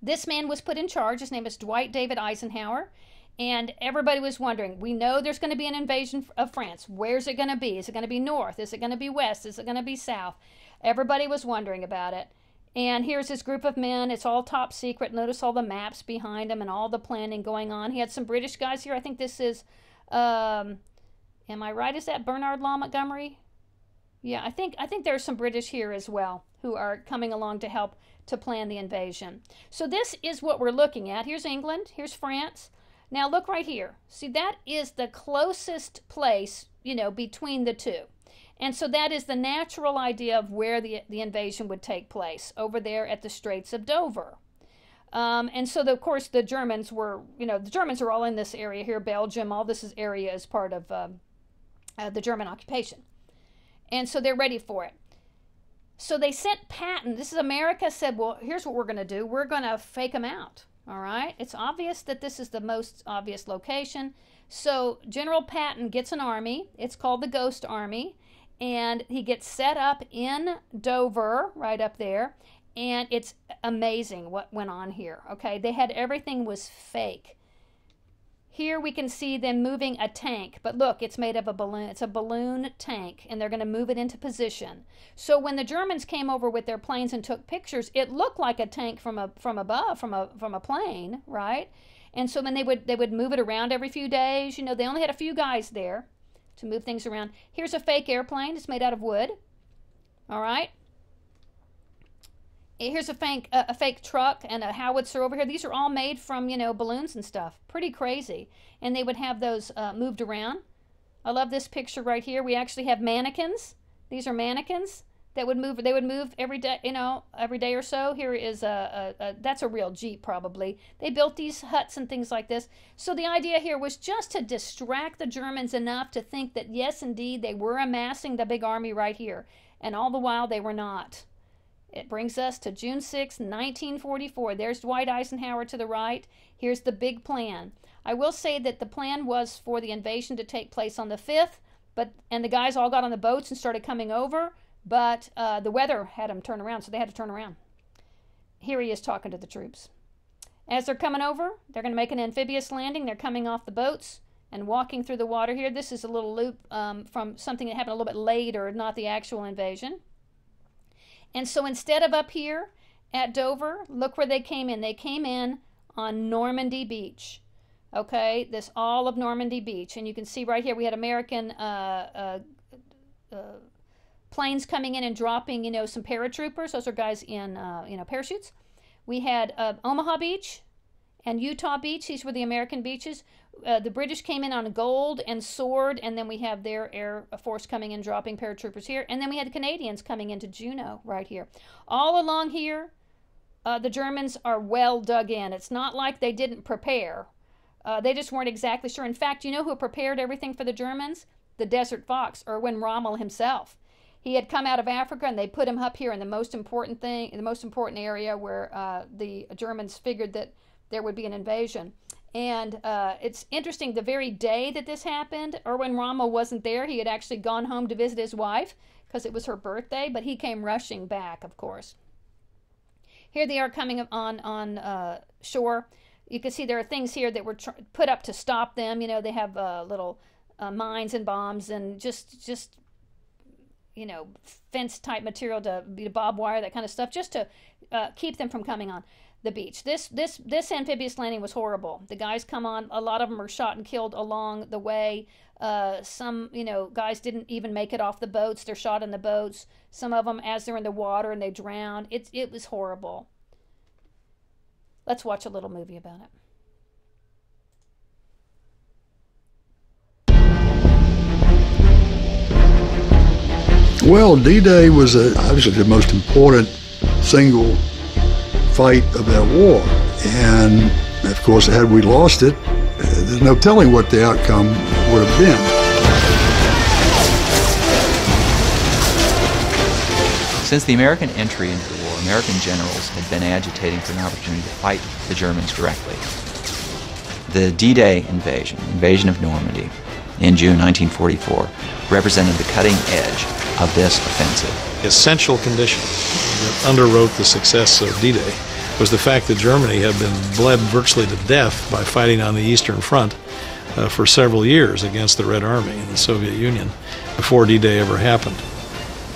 This man was put in charge. His name is Dwight David Eisenhower. And everybody was wondering, we know there's going to be an invasion of France. Where's it going to be? Is it going to be north? Is it going to be west? Is it going to be south? Everybody was wondering about it. And here's his group of men. It's all top secret. Notice all the maps behind him and all the planning going on. He had some British guys here. I think this is... am I right? Is that Bernard Law Montgomery? Yeah, I think there's some British here as well who are coming along to help to plan the invasion. So this is what we're looking at. Here's England. Here's France. Now look right here. See, that is the closest place, between the two. And so that is the natural idea of where the invasion would take place, over there at the Straits of Dover. And so, of course, the Germans were, the Germans are all in this area here, Belgium, all this area is part of the German occupation. And so they're ready for it. So they sent Patton. This is America said, well, here's what we're going to do. We're going to fake them out. All right. It's obvious that this is the most obvious location. So General Patton gets an army. It's called the Ghost Army. And he gets set up in Dover, right up there. And it's amazing what went on here, okay? They had everything was fake. Here we can see them moving a tank, but look, it's made of a balloon. It's a balloon tank, and they're going to move it into position. So when the Germans came over with their planes and took pictures, it looked like a tank from above, from a plane, right? And so when they would move it around every few days, they only had a few guys there to move things around. Here's a fake airplane. It's made out of wood, all right? Here's a fake truck and a howitzer over here. These are all made from, balloons and stuff. Pretty crazy. And they would have those moved around. I love this picture right here. We actually have mannequins. These are mannequins that would move. They would move every day, every day or so. Here is that's a real Jeep probably. They built these huts and things like this. So the idea here was just to distract the Germans enough to think that, yes, indeed, they were amassing the big army right here. And all the while, they were not. It brings us to June 6, 1944. There's Dwight Eisenhower to the right. Here's the big plan. I will say that the plan was for the invasion to take place on the 5th, and the guys all got on the boats and started coming over, but the weather had them turn around, so they had to turn around. Here he is talking to the troops. As they're coming over, they're going to make an amphibious landing. They're coming off the boats and walking through the water here. This is a little loop from something that happened a little bit later, not the actual invasion. And so instead of up here at Dover, look where they came in. They came in on Normandy Beach. Okay, this all of Normandy Beach. And you can see right here we had American planes coming in and dropping, some paratroopers. Those are guys in, parachutes. We had Omaha Beach and Utah Beach. These were the American beaches. The British came in on Gold and Sword, and then we have their Air Force coming in, dropping paratroopers here. And then we had the Canadians coming into Juneau right here. All along here, the Germans are well dug in. It's not like they didn't prepare. They just weren't exactly sure. In fact, you know who prepared everything for the Germans? The Desert Fox, Erwin Rommel himself. He had come out of Africa, and they put him up here in the most important area where the Germans figured that there would be an invasion. And it's interesting, the very day that this happened, Erwin Rommel wasn't there. He had actually gone home to visit his wife because it was her birthday, but he came rushing back, of course. Here they are coming on shore. You can see there are things here that were put up to stop them. They have little mines and bombs and just fence-type material to be barbed wire, that kind of stuff, just to keep them from coming on the beach. This amphibious landing was horrible. The guys come on, a lot of them were shot and killed along the way. Some, guys didn't even make it off the boats. They're shot in the boats. Some of them as they're in the water and they drowned. It was horrible. Let's watch a little movie about it. Well, D-Day was obviously the most important single fight of that war. And, of course, had we lost it, there's no telling what the outcome would have been. Since the American entry into the war, American generals had been agitating for an opportunity to fight the Germans directly. The D-Day invasion of Normandy in June 1944, represented the cutting edge of this offensive. The essential condition that underwrote the success of D-Day was the fact that Germany had been bled virtually to death by fighting on the Eastern Front for several years against the Red Army in the Soviet Union before D-Day ever happened.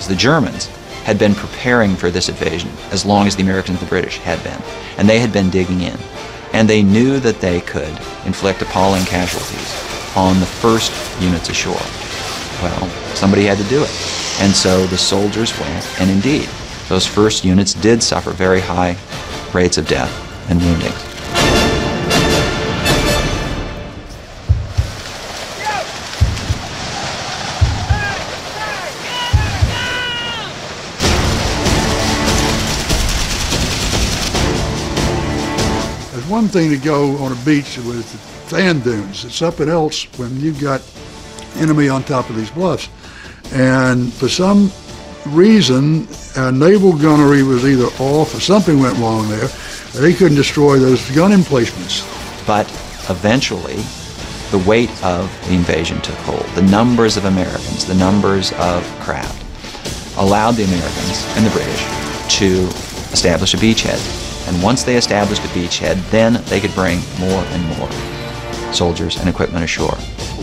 The Germans had been preparing for this invasion as long as the Americans and the British had been, and they had been digging in. And they knew that they could inflict appalling casualties on the first units ashore. Well, somebody had to do it. And so the soldiers went, and indeed, those first units did suffer very high rates of death and wounding. It's one thing to go on a beach with sand dunes. It's something else when you've got enemy on top of these bluffs. And for some reason, naval gunnery was either off or something went wrong there. They couldn't destroy those gun emplacements. But eventually, the weight of the invasion took hold. The numbers of Americans, the numbers of craft, allowed the Americans and the British to establish a beachhead. And once they established a beachhead, then they could bring more and more soldiers and equipment ashore.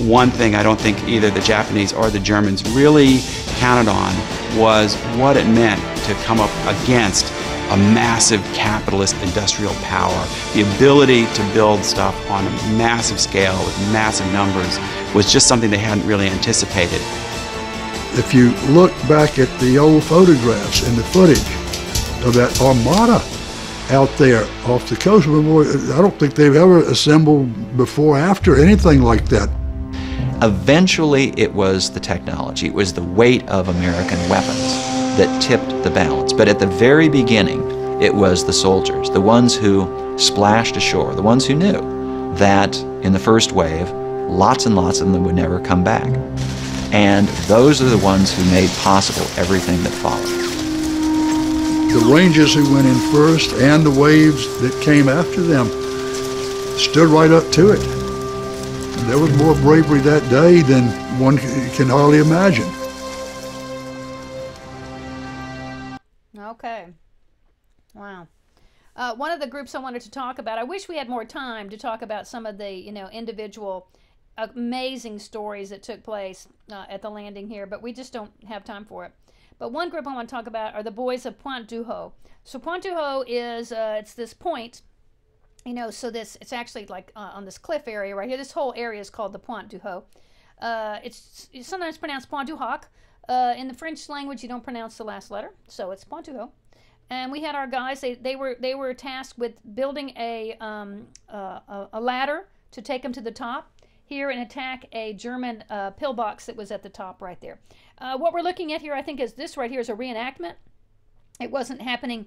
One thing I don't think either the Japanese or the Germans really counted on was what it meant to come up against a massive capitalist industrial power. The ability to build stuff on a massive scale with massive numbers was just something they hadn't really anticipated. If you look back at the old photographs and the footage of that armada out there off the coast, I don't think they've ever assembled before, after, anything like that. Eventually, it was the technology, it was the weight of American weapons that tipped the balance. But at the very beginning, it was the soldiers, the ones who splashed ashore, the ones who knew that in the first wave, lots and lots of them would never come back. And those are the ones who made possible everything that followed. The Rangers who went in first and the waves that came after them stood right up to it. And there was more bravery that day than one can hardly imagine. Okay. Wow. One of the groups I wanted to talk about, I wish we had more time to talk about some of the, individual amazing stories that took place at the landing here, but we just don't have time for it. But one group I want to talk about are the boys of Pointe du Hoc. So Pointe du Hoc is, it's this point, so it's actually like on this cliff area right here. This whole area is called the Pointe du Hoc. It's sometimes pronounced Pointe du Hoc. In the French language, you don't pronounce the last letter, so it's Pointe du Hoc. And we had our guys, they were tasked with building a ladder to take them to the top here and attack a German pillbox that was at the top right there. What we're looking at here, I think, is this right here is a reenactment. It wasn't happening.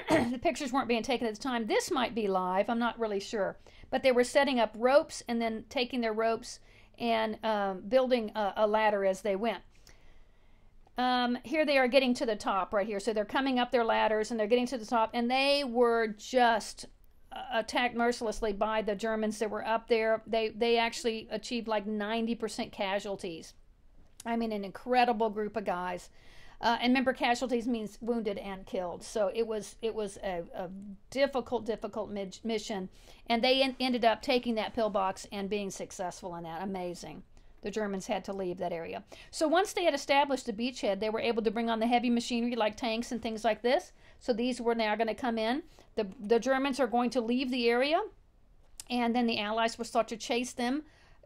The pictures weren't being taken at the time. This might be live. I'm not really sure. But they were setting up ropes and then taking their ropes and building a ladder as they went. Here they are getting to the top right here. So they're coming up their ladders and they're getting to the top. And they were just attacked mercilessly by the Germans that were up there. They actually achieved like 90% casualties. I mean, an incredible group of guys. And remember, casualties means wounded and killed. So it was a difficult mission. And they ended up taking that pillbox and being successful in that. Amazing. The Germans had to leave that area. So once they had established the beachhead, they were able to bring on the heavy machinery like tanks and things like this. So these were now going to come in. The Germans are going to leave the area. And then the Allies will start to chase them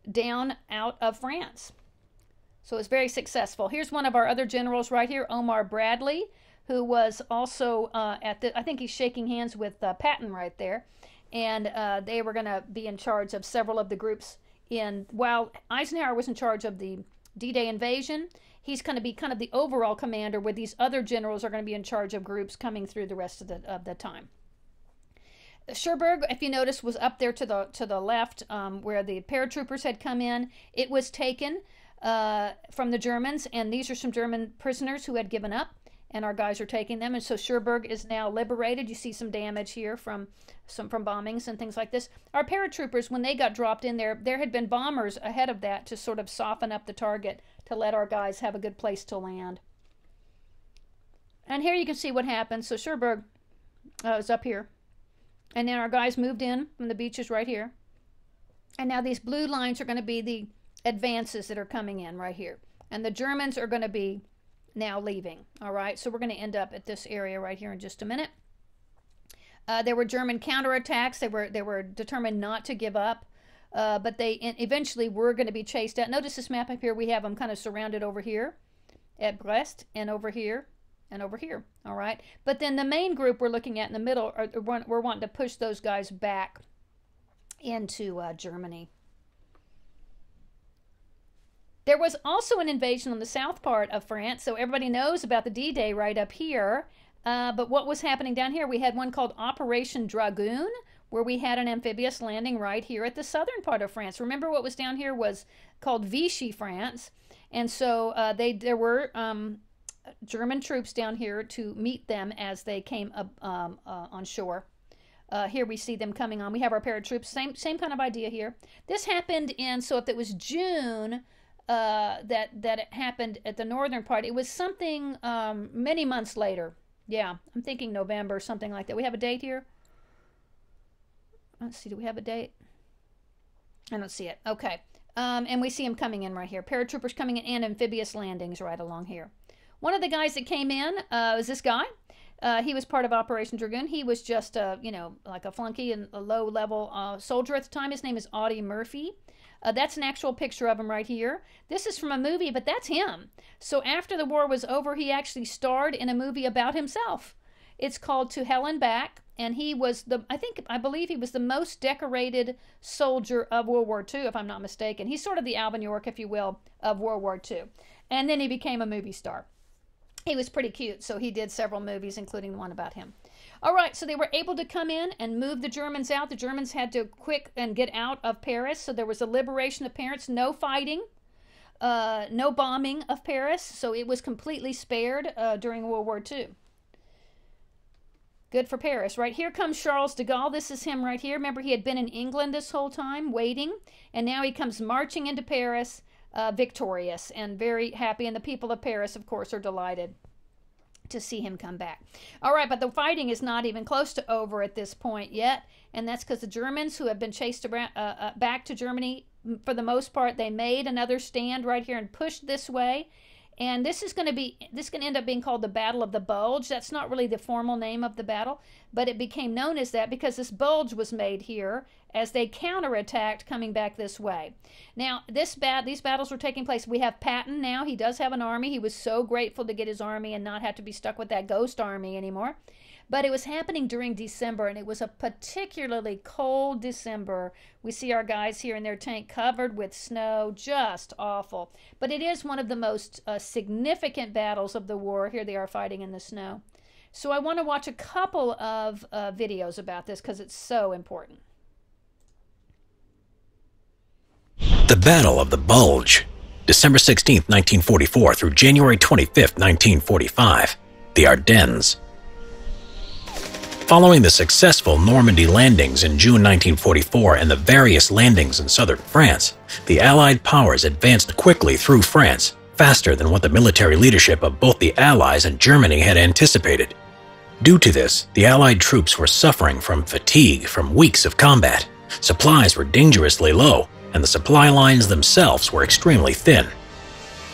down out of France. So it's very successful. Here's one of our other generals right here, Omar Bradley, who was also I think he's shaking hands with Patton right there. And they were going to be in charge of several of the groups while Eisenhower was in charge of the D-Day invasion, he's going to be kind of the overall commander, where these other generals are going to be in charge of groups coming through the rest of the time. Cherbourg, if you notice, was up there to the left, where the paratroopers had come in. It was taken from the Germans, and these are some German prisoners who had given up, and our guys are taking them. And so Cherbourg is now liberated. You see some damage here from bombings and things like this. Our paratroopers, when they got dropped in there had been bombers ahead of that to sort of soften up the target, to let our guys have a good place to land. And here you can see what happened. So Cherbourg is up here. And then our guys moved in from the beaches right here. And now these blue lines are going to be the advances that are coming in right here. And the Germans are going to be now leaving. All right, so we're going to end up at this area right here in just a minute. There were German counterattacks. They were determined not to give up. But they eventually were going to be chased out. Notice this map up here. We have them kind of surrounded over here at Brest, and over here and over here. All right. But then the main group we're looking at in the middle, we're wanting to push those guys back into Germany. There was also an invasion on the south part of France, so everybody knows about the D-Day right up here. But what was happening down here? We had one called Operation Dragoon, where we had an amphibious landing right here at the southern part of France. Remember, what was down here was called Vichy France, and so there were German troops down here to meet them as they came up on shore. Here we see them coming on. We have our paratroops. Same kind of idea here. This happened so if it was June that it happened at the northern part, it was something many months later. Yeah, I'm thinking November, something like that. We have a date here. Let's see, do we have a date? I don't see it. Okay. And we see them coming in right here. Paratroopers coming in and amphibious landings right along here. One of the guys that came in was this guy. He was part of Operation Dragoon. He was just, like a flunky and a low-level soldier at the time. His name is Audie Murphy. That's an actual picture of him right here. This is from a movie, but that's him. So after the war was over, he actually starred in a movie about himself. It's called To Hell and Back, and he was I believe he was the most decorated soldier of World War II, if I'm not mistaken. He's sort of the Alvin York, if you will, of World War II. And then he became a movie star. He was pretty cute, so he did several movies, including the one about him. All right, so they were able to come in and move the Germans out. The Germans had to quick and get out of Paris, so there was a liberation of Paris, no fighting, no bombing of Paris, so it was completely spared during World War II. Good for Paris. Right here comes Charles de Gaulle. This is him right here. Remember, he had been in England this whole time, waiting, and now he comes marching into Paris, victorious and very happy, and the people of Paris, of course, are delighted to see him come back. All right, but the fighting is not even close to over at this point yet, and that's because the Germans, who have been chased around, back to Germany, for the most part, they made another stand right here and pushed this way. And this is going to end up being called the Battle of the Bulge. That's not really the formal name of the battle, but it became known as that because this bulge was made here as they counterattacked coming back this way. Now, these battles were taking place. We have Patton now. He does have an army. He was so grateful to get his army and not have to be stuck with that ghost army anymore. But it was happening during December, and it was a particularly cold December. We see our guys here in their tank covered with snow, just awful. But it is one of the most significant battles of the war. Here they are fighting in the snow. So I want to watch a couple of videos about this because it's so important. The Battle of the Bulge, December 16, 1944 through January 25, 1945, the Ardennes. Following the successful Normandy landings in June 1944 and the various landings in southern France, the Allied powers advanced quickly through France, faster than what the military leadership of both the Allies and Germany had anticipated. Due to this, the Allied troops were suffering from fatigue from weeks of combat. Supplies were dangerously low, and the supply lines themselves were extremely thin.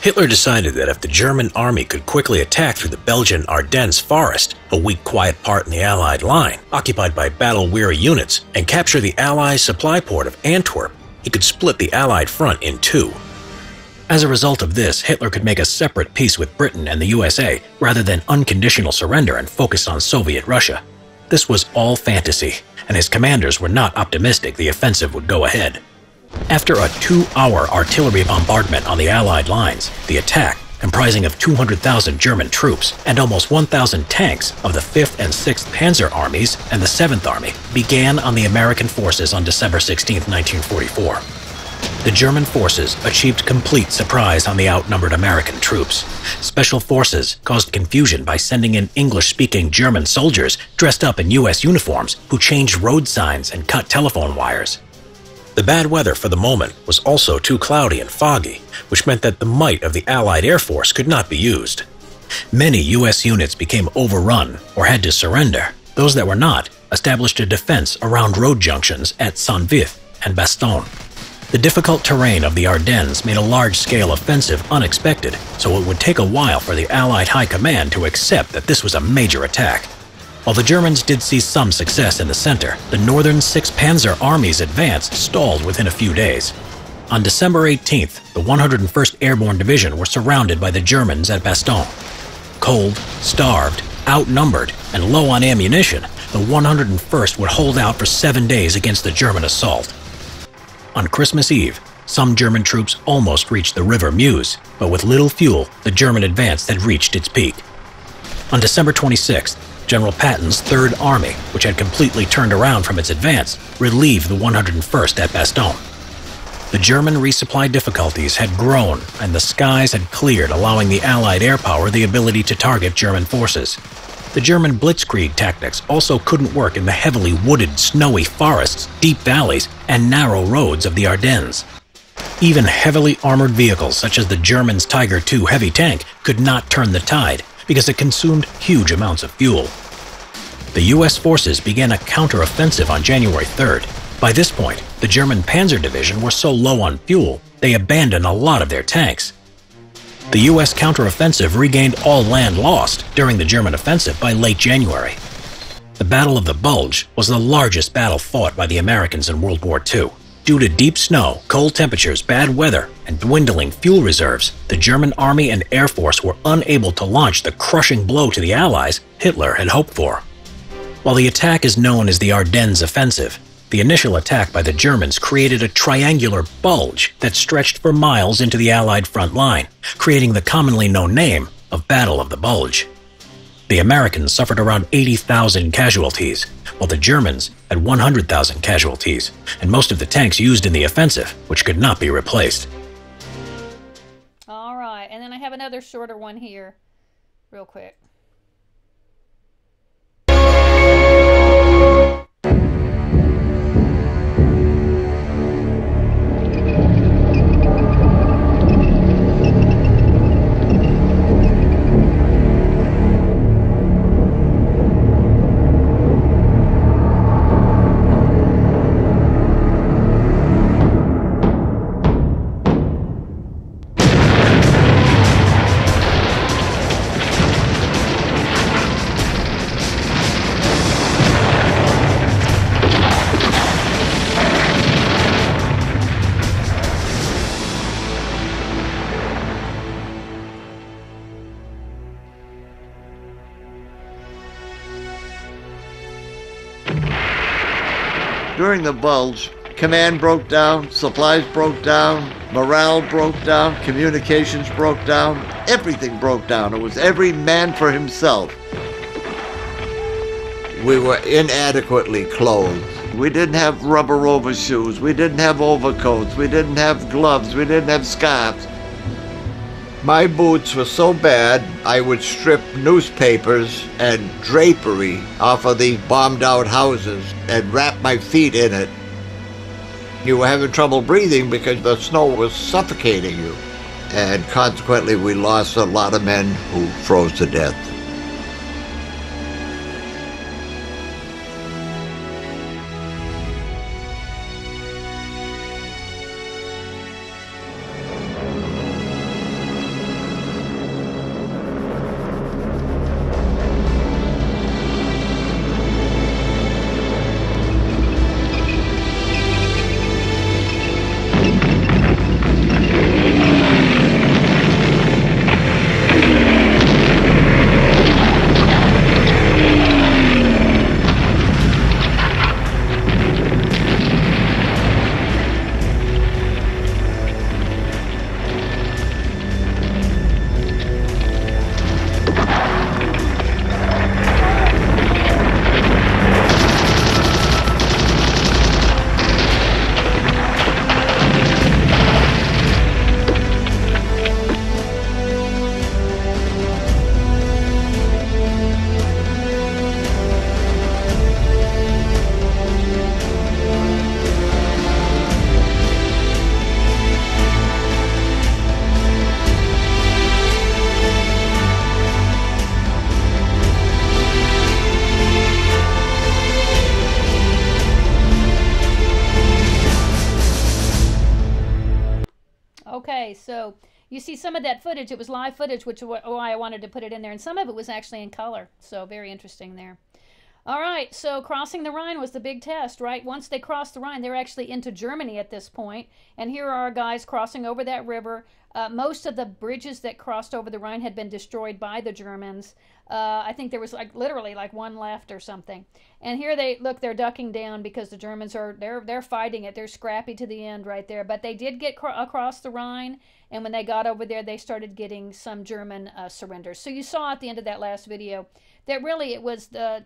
Hitler decided that if the German army could quickly attack through the Belgian Ardennes forest, a weak, quiet part in the Allied line, occupied by battle-weary units, and capture the Allies' supply port of Antwerp, he could split the Allied front in two. As a result of this, Hitler could make a separate peace with Britain and the USA rather than unconditional surrender and focus on Soviet Russia. This was all fantasy, and his commanders were not optimistic the offensive would go ahead. After a 2-hour artillery bombardment on the Allied lines, the attack, comprising of 200,000 German troops and almost 1,000 tanks of the 5th and 6th Panzer Armies and the 7th Army, began on the American forces on December 16, 1944. The German forces achieved complete surprise on the outnumbered American troops. Special forces caused confusion by sending in English-speaking German soldiers dressed up in U.S. uniforms who changed road signs and cut telephone wires. The bad weather for the moment was also too cloudy and foggy, which meant that the might of the Allied Air Force could not be used. Many U.S. units became overrun or had to surrender. Those that were not established a defense around road junctions at Saint-Vith and Bastogne. The difficult terrain of the Ardennes made a large-scale offensive unexpected, so it would take a while for the Allied High Command to accept that this was a major attack. While the Germans did see some success in the center, the Northern 6th Panzer Army's advance stalled within a few days. On December 18th, the 101st Airborne Division were surrounded by the Germans at Bastogne. Cold, starved, outnumbered, and low on ammunition, the 101st would hold out for 7 days against the German assault. On Christmas Eve, some German troops almost reached the River Meuse, but with little fuel, the German advance had reached its peak. On December 26th, General Patton's 3rd Army, which had completely turned around from its advance, relieved the 101st at Bastogne. The German resupply difficulties had grown, and the skies had cleared, allowing the Allied air power the ability to target German forces. The German blitzkrieg tactics also couldn't work in the heavily wooded, snowy forests, deep valleys, and narrow roads of the Ardennes. Even heavily armored vehicles such as the Germans' Tiger II heavy tank could not turn the tide because it consumed huge amounts of fuel. The U.S. forces began a counteroffensive on January 3rd. By this point, the German Panzer Division were so low on fuel, they abandoned a lot of their tanks. The U.S. counteroffensive regained all land lost during the German offensive by late January. The Battle of the Bulge was the largest battle fought by the Americans in World War II. Due to deep snow, cold temperatures, bad weather, and dwindling fuel reserves, the German Army and Air Force were unable to launch the crushing blow to the Allies Hitler had hoped for. While the attack is known as the Ardennes Offensive, the initial attack by the Germans created a triangular bulge that stretched for miles into the Allied front line, creating the commonly known name of Battle of the Bulge. The Americans suffered around 80,000 casualties, while the Germans had 100,000 casualties, and most of the tanks used in the offensive, which could not be replaced. All right, and then I have another shorter one here, real quick. During the Bulge, command broke down, supplies broke down, morale broke down, communications broke down, everything broke down. It was every man for himself. We were inadequately clothed. We didn't have rubber overshoes, we didn't have overcoats, we didn't have gloves, we didn't have scarves. My boots were so bad, I would strip newspapers and drapery off of these bombed out houses and wrap my feet in it. You were having trouble breathing because the snow was suffocating you. And consequently, we lost a lot of men who froze to death. So you see some of that footage. It was live footage, which is why I wanted to put it in there. And some of it was actually in color. So very interesting there. All right, so crossing the Rhine was the big test, right? Once they crossed the Rhine, they're actually into Germany at this point. And here are our guys crossing over that river. Most of the bridges that crossed over the Rhine had been destroyed by the Germans. I think there was literally one left or something. And here they're ducking down because the Germans they're fighting it. They're scrappy to the end right there. But they did get across the Rhine, and when they got over there, they started getting some German surrenders. So you saw at the end of that last video that really it was the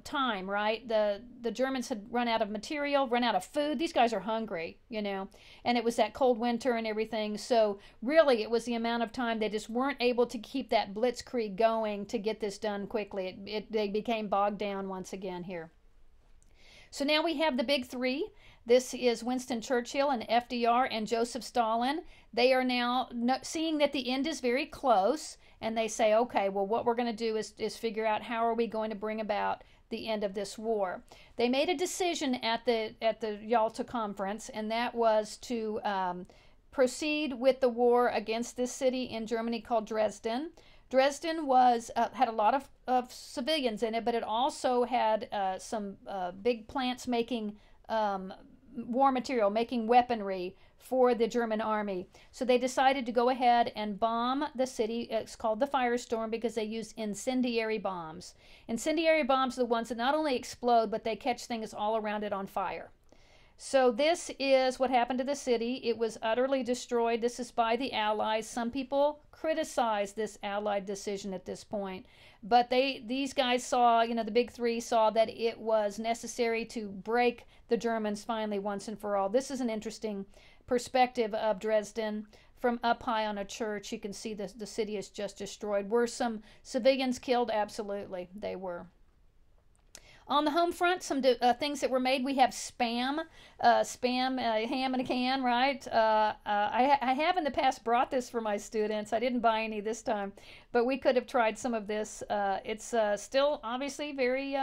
time, right? The Germans had run out of material, run out of food. These guys are hungry, and it was that cold winter and everything. So really it was the amount of time. They just weren't able to keep that blitzkrieg going to get this done quickly. They became bogged down once again here. So now we have the big three. This is Winston Churchill and FDR and Joseph Stalin. They are now seeing that the end is very close, and they say, okay, well, what we're going to do is figure out how are we going to bring about the end of this war. They made a decision at the Yalta Conference, and that was to proceed with the war against this city in Germany called Dresden. Dresden had a lot of civilians in it, but it also had some big plants making war material, making weaponry for the German army. So they decided to go ahead and bomb the city. It's called the Firestorm because they use incendiary bombs. Incendiary bombs are the ones that not only explode, but they catch things all around it on fire. So this is what happened to the city. It was utterly destroyed. This is by the Allies. Some people criticize this Allied decision at this point. But these guys saw, the big three saw that it was necessary to break the Germans finally once and for all. This is an interesting perspective of Dresden. From up high on a church, you can see the city is just destroyed. Were some civilians killed? Absolutely, they were. On the home front, some things that were made. We have Spam, ham in a can, right? I have in the past brought this for my students. I didn't buy any this time, but we could have tried some of this. It's still obviously very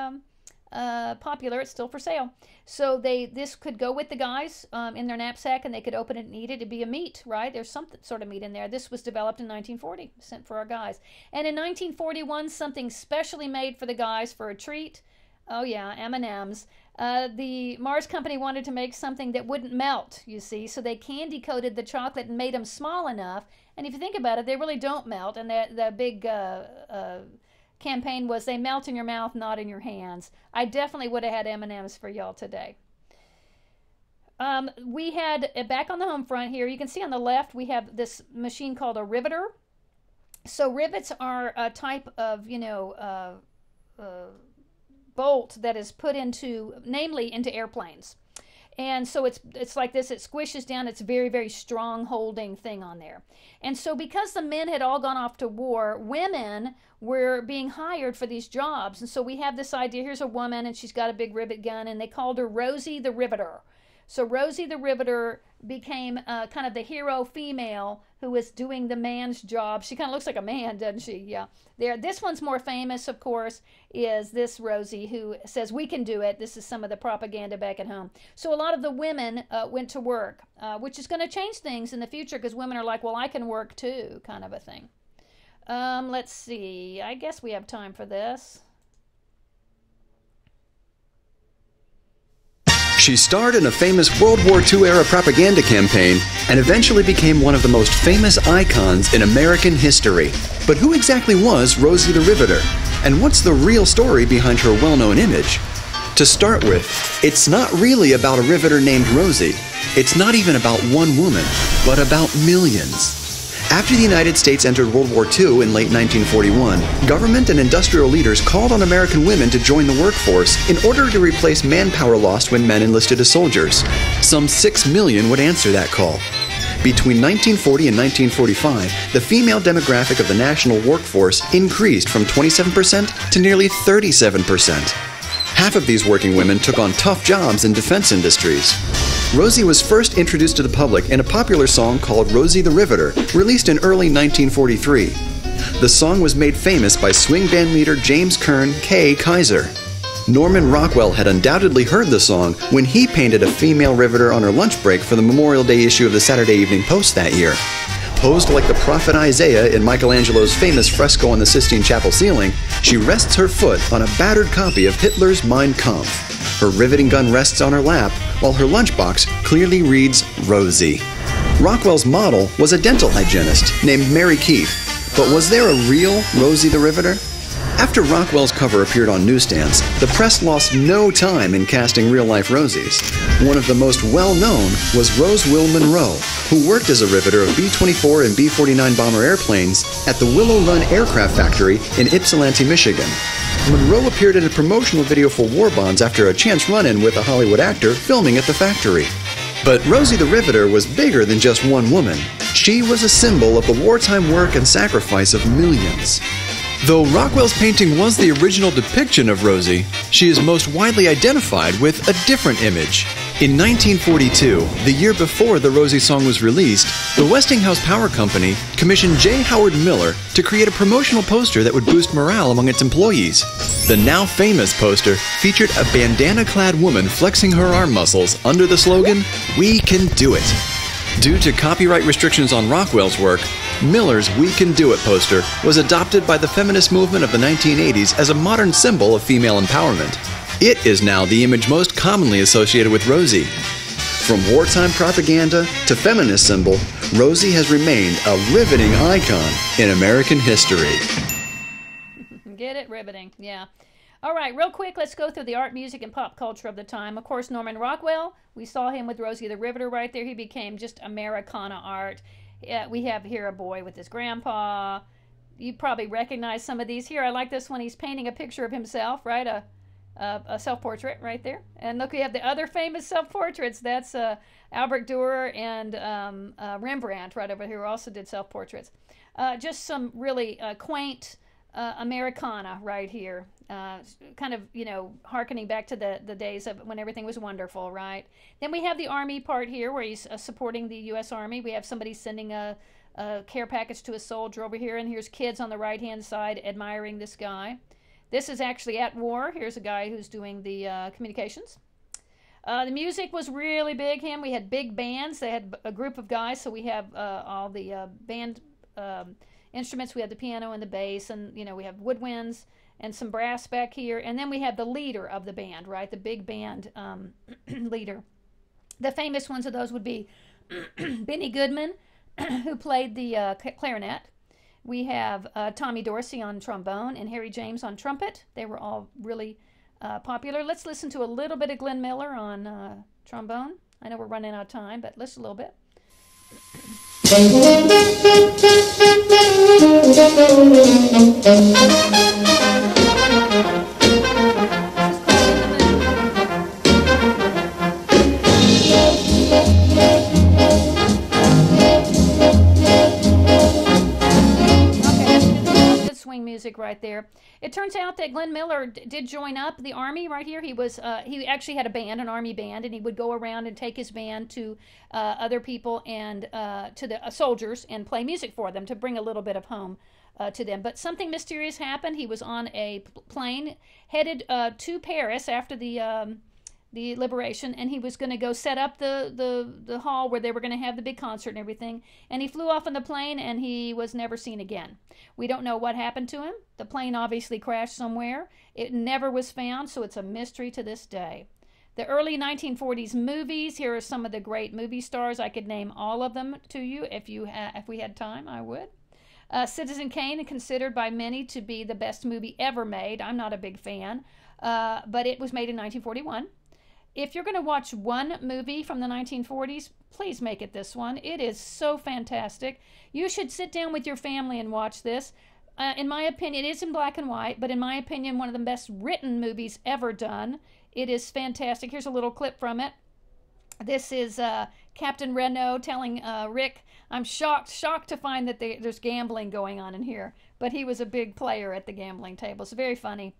popular. It's still for sale. So this could go with the guys in their knapsack, and they could open it and eat it. It'd be a meat, right? There's some sort of meat in there. This was developed in 1940, sent for our guys. And in 1941, something specially made for the guys for a treat. Oh yeah, M&Ms. The Mars Company wanted to make something that wouldn't melt, you see, so they candy coated the chocolate and made them small enough. And if you think about it, they really don't melt. And the big campaign was they melt in your mouth, not in your hands. I definitely would have had M&Ms for y'all today. We had, back on the home front here, you can see on the left, we have this machine called a riveter. So rivets are a type of, bolt that is put namely into airplanes. And so it's like this, it squishes down, it's a very, very strong holding thing on there. And so because the men had all gone off to war, women were being hired for these jobs. And so we have this idea, here's a woman and she's got a big rivet gun, and they called her Rosie the Riveter. So Rosie the Riveter became kind of the hero female who was doing the man's job. She kind of looks like a man, doesn't she? Yeah. This one's more famous, of course, is this Rosie who says, we can do it. This is some of the propaganda back at home. So a lot of the women went to work, which is going to change things in the future because women are like, well, I can work too, kind of a thing. Let's see. I guess we have time for this. She starred in a famous World War II-era propaganda campaign and eventually became one of the most famous icons in American history. But who exactly was Rosie the Riveter? And what's the real story behind her well-known image? To start with, it's not really about a riveter named Rosie. It's not even about one woman, but about millions. After the United States entered World War II in late 1941, government and industrial leaders called on American women to join the workforce in order to replace manpower lost when men enlisted as soldiers. Some 6 million would answer that call. Between 1940 and 1945, the female demographic of the national workforce increased from 27% to nearly 37%. Half of these working women took on tough jobs in defense industries. Rosie was first introduced to the public in a popular song called Rosie the Riveter, released in early 1943. The song was made famous by swing band leader James Kern K. Kaiser. Norman Rockwell had undoubtedly heard the song when he painted a female riveter on her lunch break for the Memorial Day issue of the Saturday Evening Post that year. Posed like the prophet Isaiah in Michelangelo's famous fresco on the Sistine Chapel ceiling, she rests her foot on a battered copy of Hitler's Mein Kampf. Her riveting gun rests on her lap, while her lunchbox clearly reads Rosie. Rockwell's model was a dental hygienist named Mary Keefe, but was there a real Rosie the Riveter? After Rockwell's cover appeared on newsstands, the press lost no time in casting real-life Rosies. One of the most well-known was Rose Will Monroe, who worked as a riveter of B-24 and B-49 bomber airplanes at the Willow Run Aircraft Factory in Ypsilanti, Michigan. Monroe appeared in a promotional video for War Bonds after a chance run-in with a Hollywood actor filming at the factory. But Rosie the Riveter was bigger than just one woman. She was a symbol of the wartime work and sacrifice of millions. Though Rockwell's painting was the original depiction of Rosie, she is most widely identified with a different image. In 1942, the year before the Rosie song was released, the Westinghouse Power Company commissioned J. Howard Miller to create a promotional poster that would boost morale among its employees. The now famous poster featured a bandana-clad woman flexing her arm muscles under the slogan, "We can do it." Due to copyright restrictions on Rockwell's work, Miller's "We Can Do It" poster was adopted by the feminist movement of the 1980s as a modern symbol of female empowerment. It is now the image most commonly associated with Rosie. From wartime propaganda to feminist symbol, Rosie has remained a riveting icon in American history. Get it? Riveting, yeah. All right, real quick, let's go through the art, music, and pop culture of the time. Of course, Norman Rockwell, we saw him with Rosie the Riveter right there. He became just Americana art. We have here a boy with his grandpa. You probably recognize some of these. Here, I like this one. He's painting a picture of himself, right? A self-portrait right there. And look, we have the other famous self-portraits. That's Albert Dürer and Rembrandt right over here, who also did self-portraits. Just some really quaint Americana right here. Kind of, you know, hearkening back to the days of when everything was wonderful, right? Then we have the Army part here where he's supporting the U.S. Army. We have somebody sending a care package to a soldier over here, and here's kids on the right-hand side admiring this guy. This is actually at war. Here's a guy who's doing the communications. The music was really big. We had big bands. They had a group of guys, so we have all the band instruments. We have the piano and the bass, and, you know, we have woodwinds and some brass back here. And then we have the leader of the band, right? The big band leader. The famous ones of those would be Benny Goodman, who played the clarinet. We have Tommy Dorsey on trombone and Harry James on trumpet. They were all really popular. Let's listen to a little bit of Glenn Miller on trombone. I know we're running out of time, but listen a little bit. Music right there. It turns out that Glenn Miller did join up the Army right here. He actually had a band, an Army band, and he would go around and take his band to other people and to the soldiers and play music for them to bring a little bit of home to them. But something mysterious happened. He was on a plane headed to Paris after the liberation, and he was going to go set up the hall where they were going to have the big concert and everything, and he flew off on the plane and he was never seen again. We don't know what happened to him. The plane obviously crashed somewhere. It never was found, so it's a mystery to this day. The early 1940s movies, here are some of the great movie stars. I could name all of them to you if we had time, I would. Citizen Kane, considered by many to be the best movie ever made. I'm not a big fan, but it was made in 1941. If you're going to watch one movie from the 1940s, please make it this one. It is so fantastic. You should sit down with your family and watch this. In my opinion, it is in black and white, but in my opinion, one of the best written movies ever done. It is fantastic. Here's a little clip from it. This is Captain Renault telling Rick, I'm shocked to find that there's gambling going on in here. But he was a big player at the gambling table. It's very funny.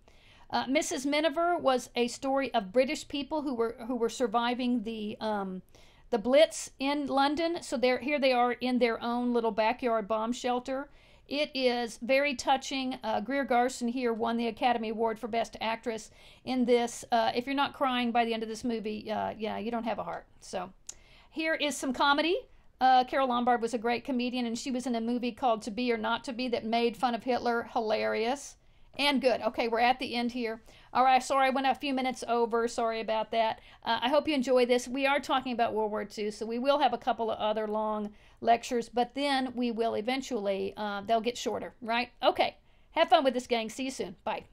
Mrs. Miniver was a story of British people who were surviving the Blitz in London. So here they are in their own little backyard bomb shelter. It is very touching. Greer Garson here won the Academy Award for Best Actress in this. If you're not crying by the end of this movie, yeah, you don't have a heart. So here is some comedy. Carol Lombard was a great comedian, and she was in a movie called To Be or Not to Be that made fun of Hitler. Hilarious and good. Okay, we're at the end here. All right, sorry I went a few minutes over. Sorry about that. I hope you enjoy this. We are talking about World War II, so we will have a couple of other long lectures, but then we will eventually, they'll get shorter, right? Okay, have fun with this, gang. See you soon. Bye.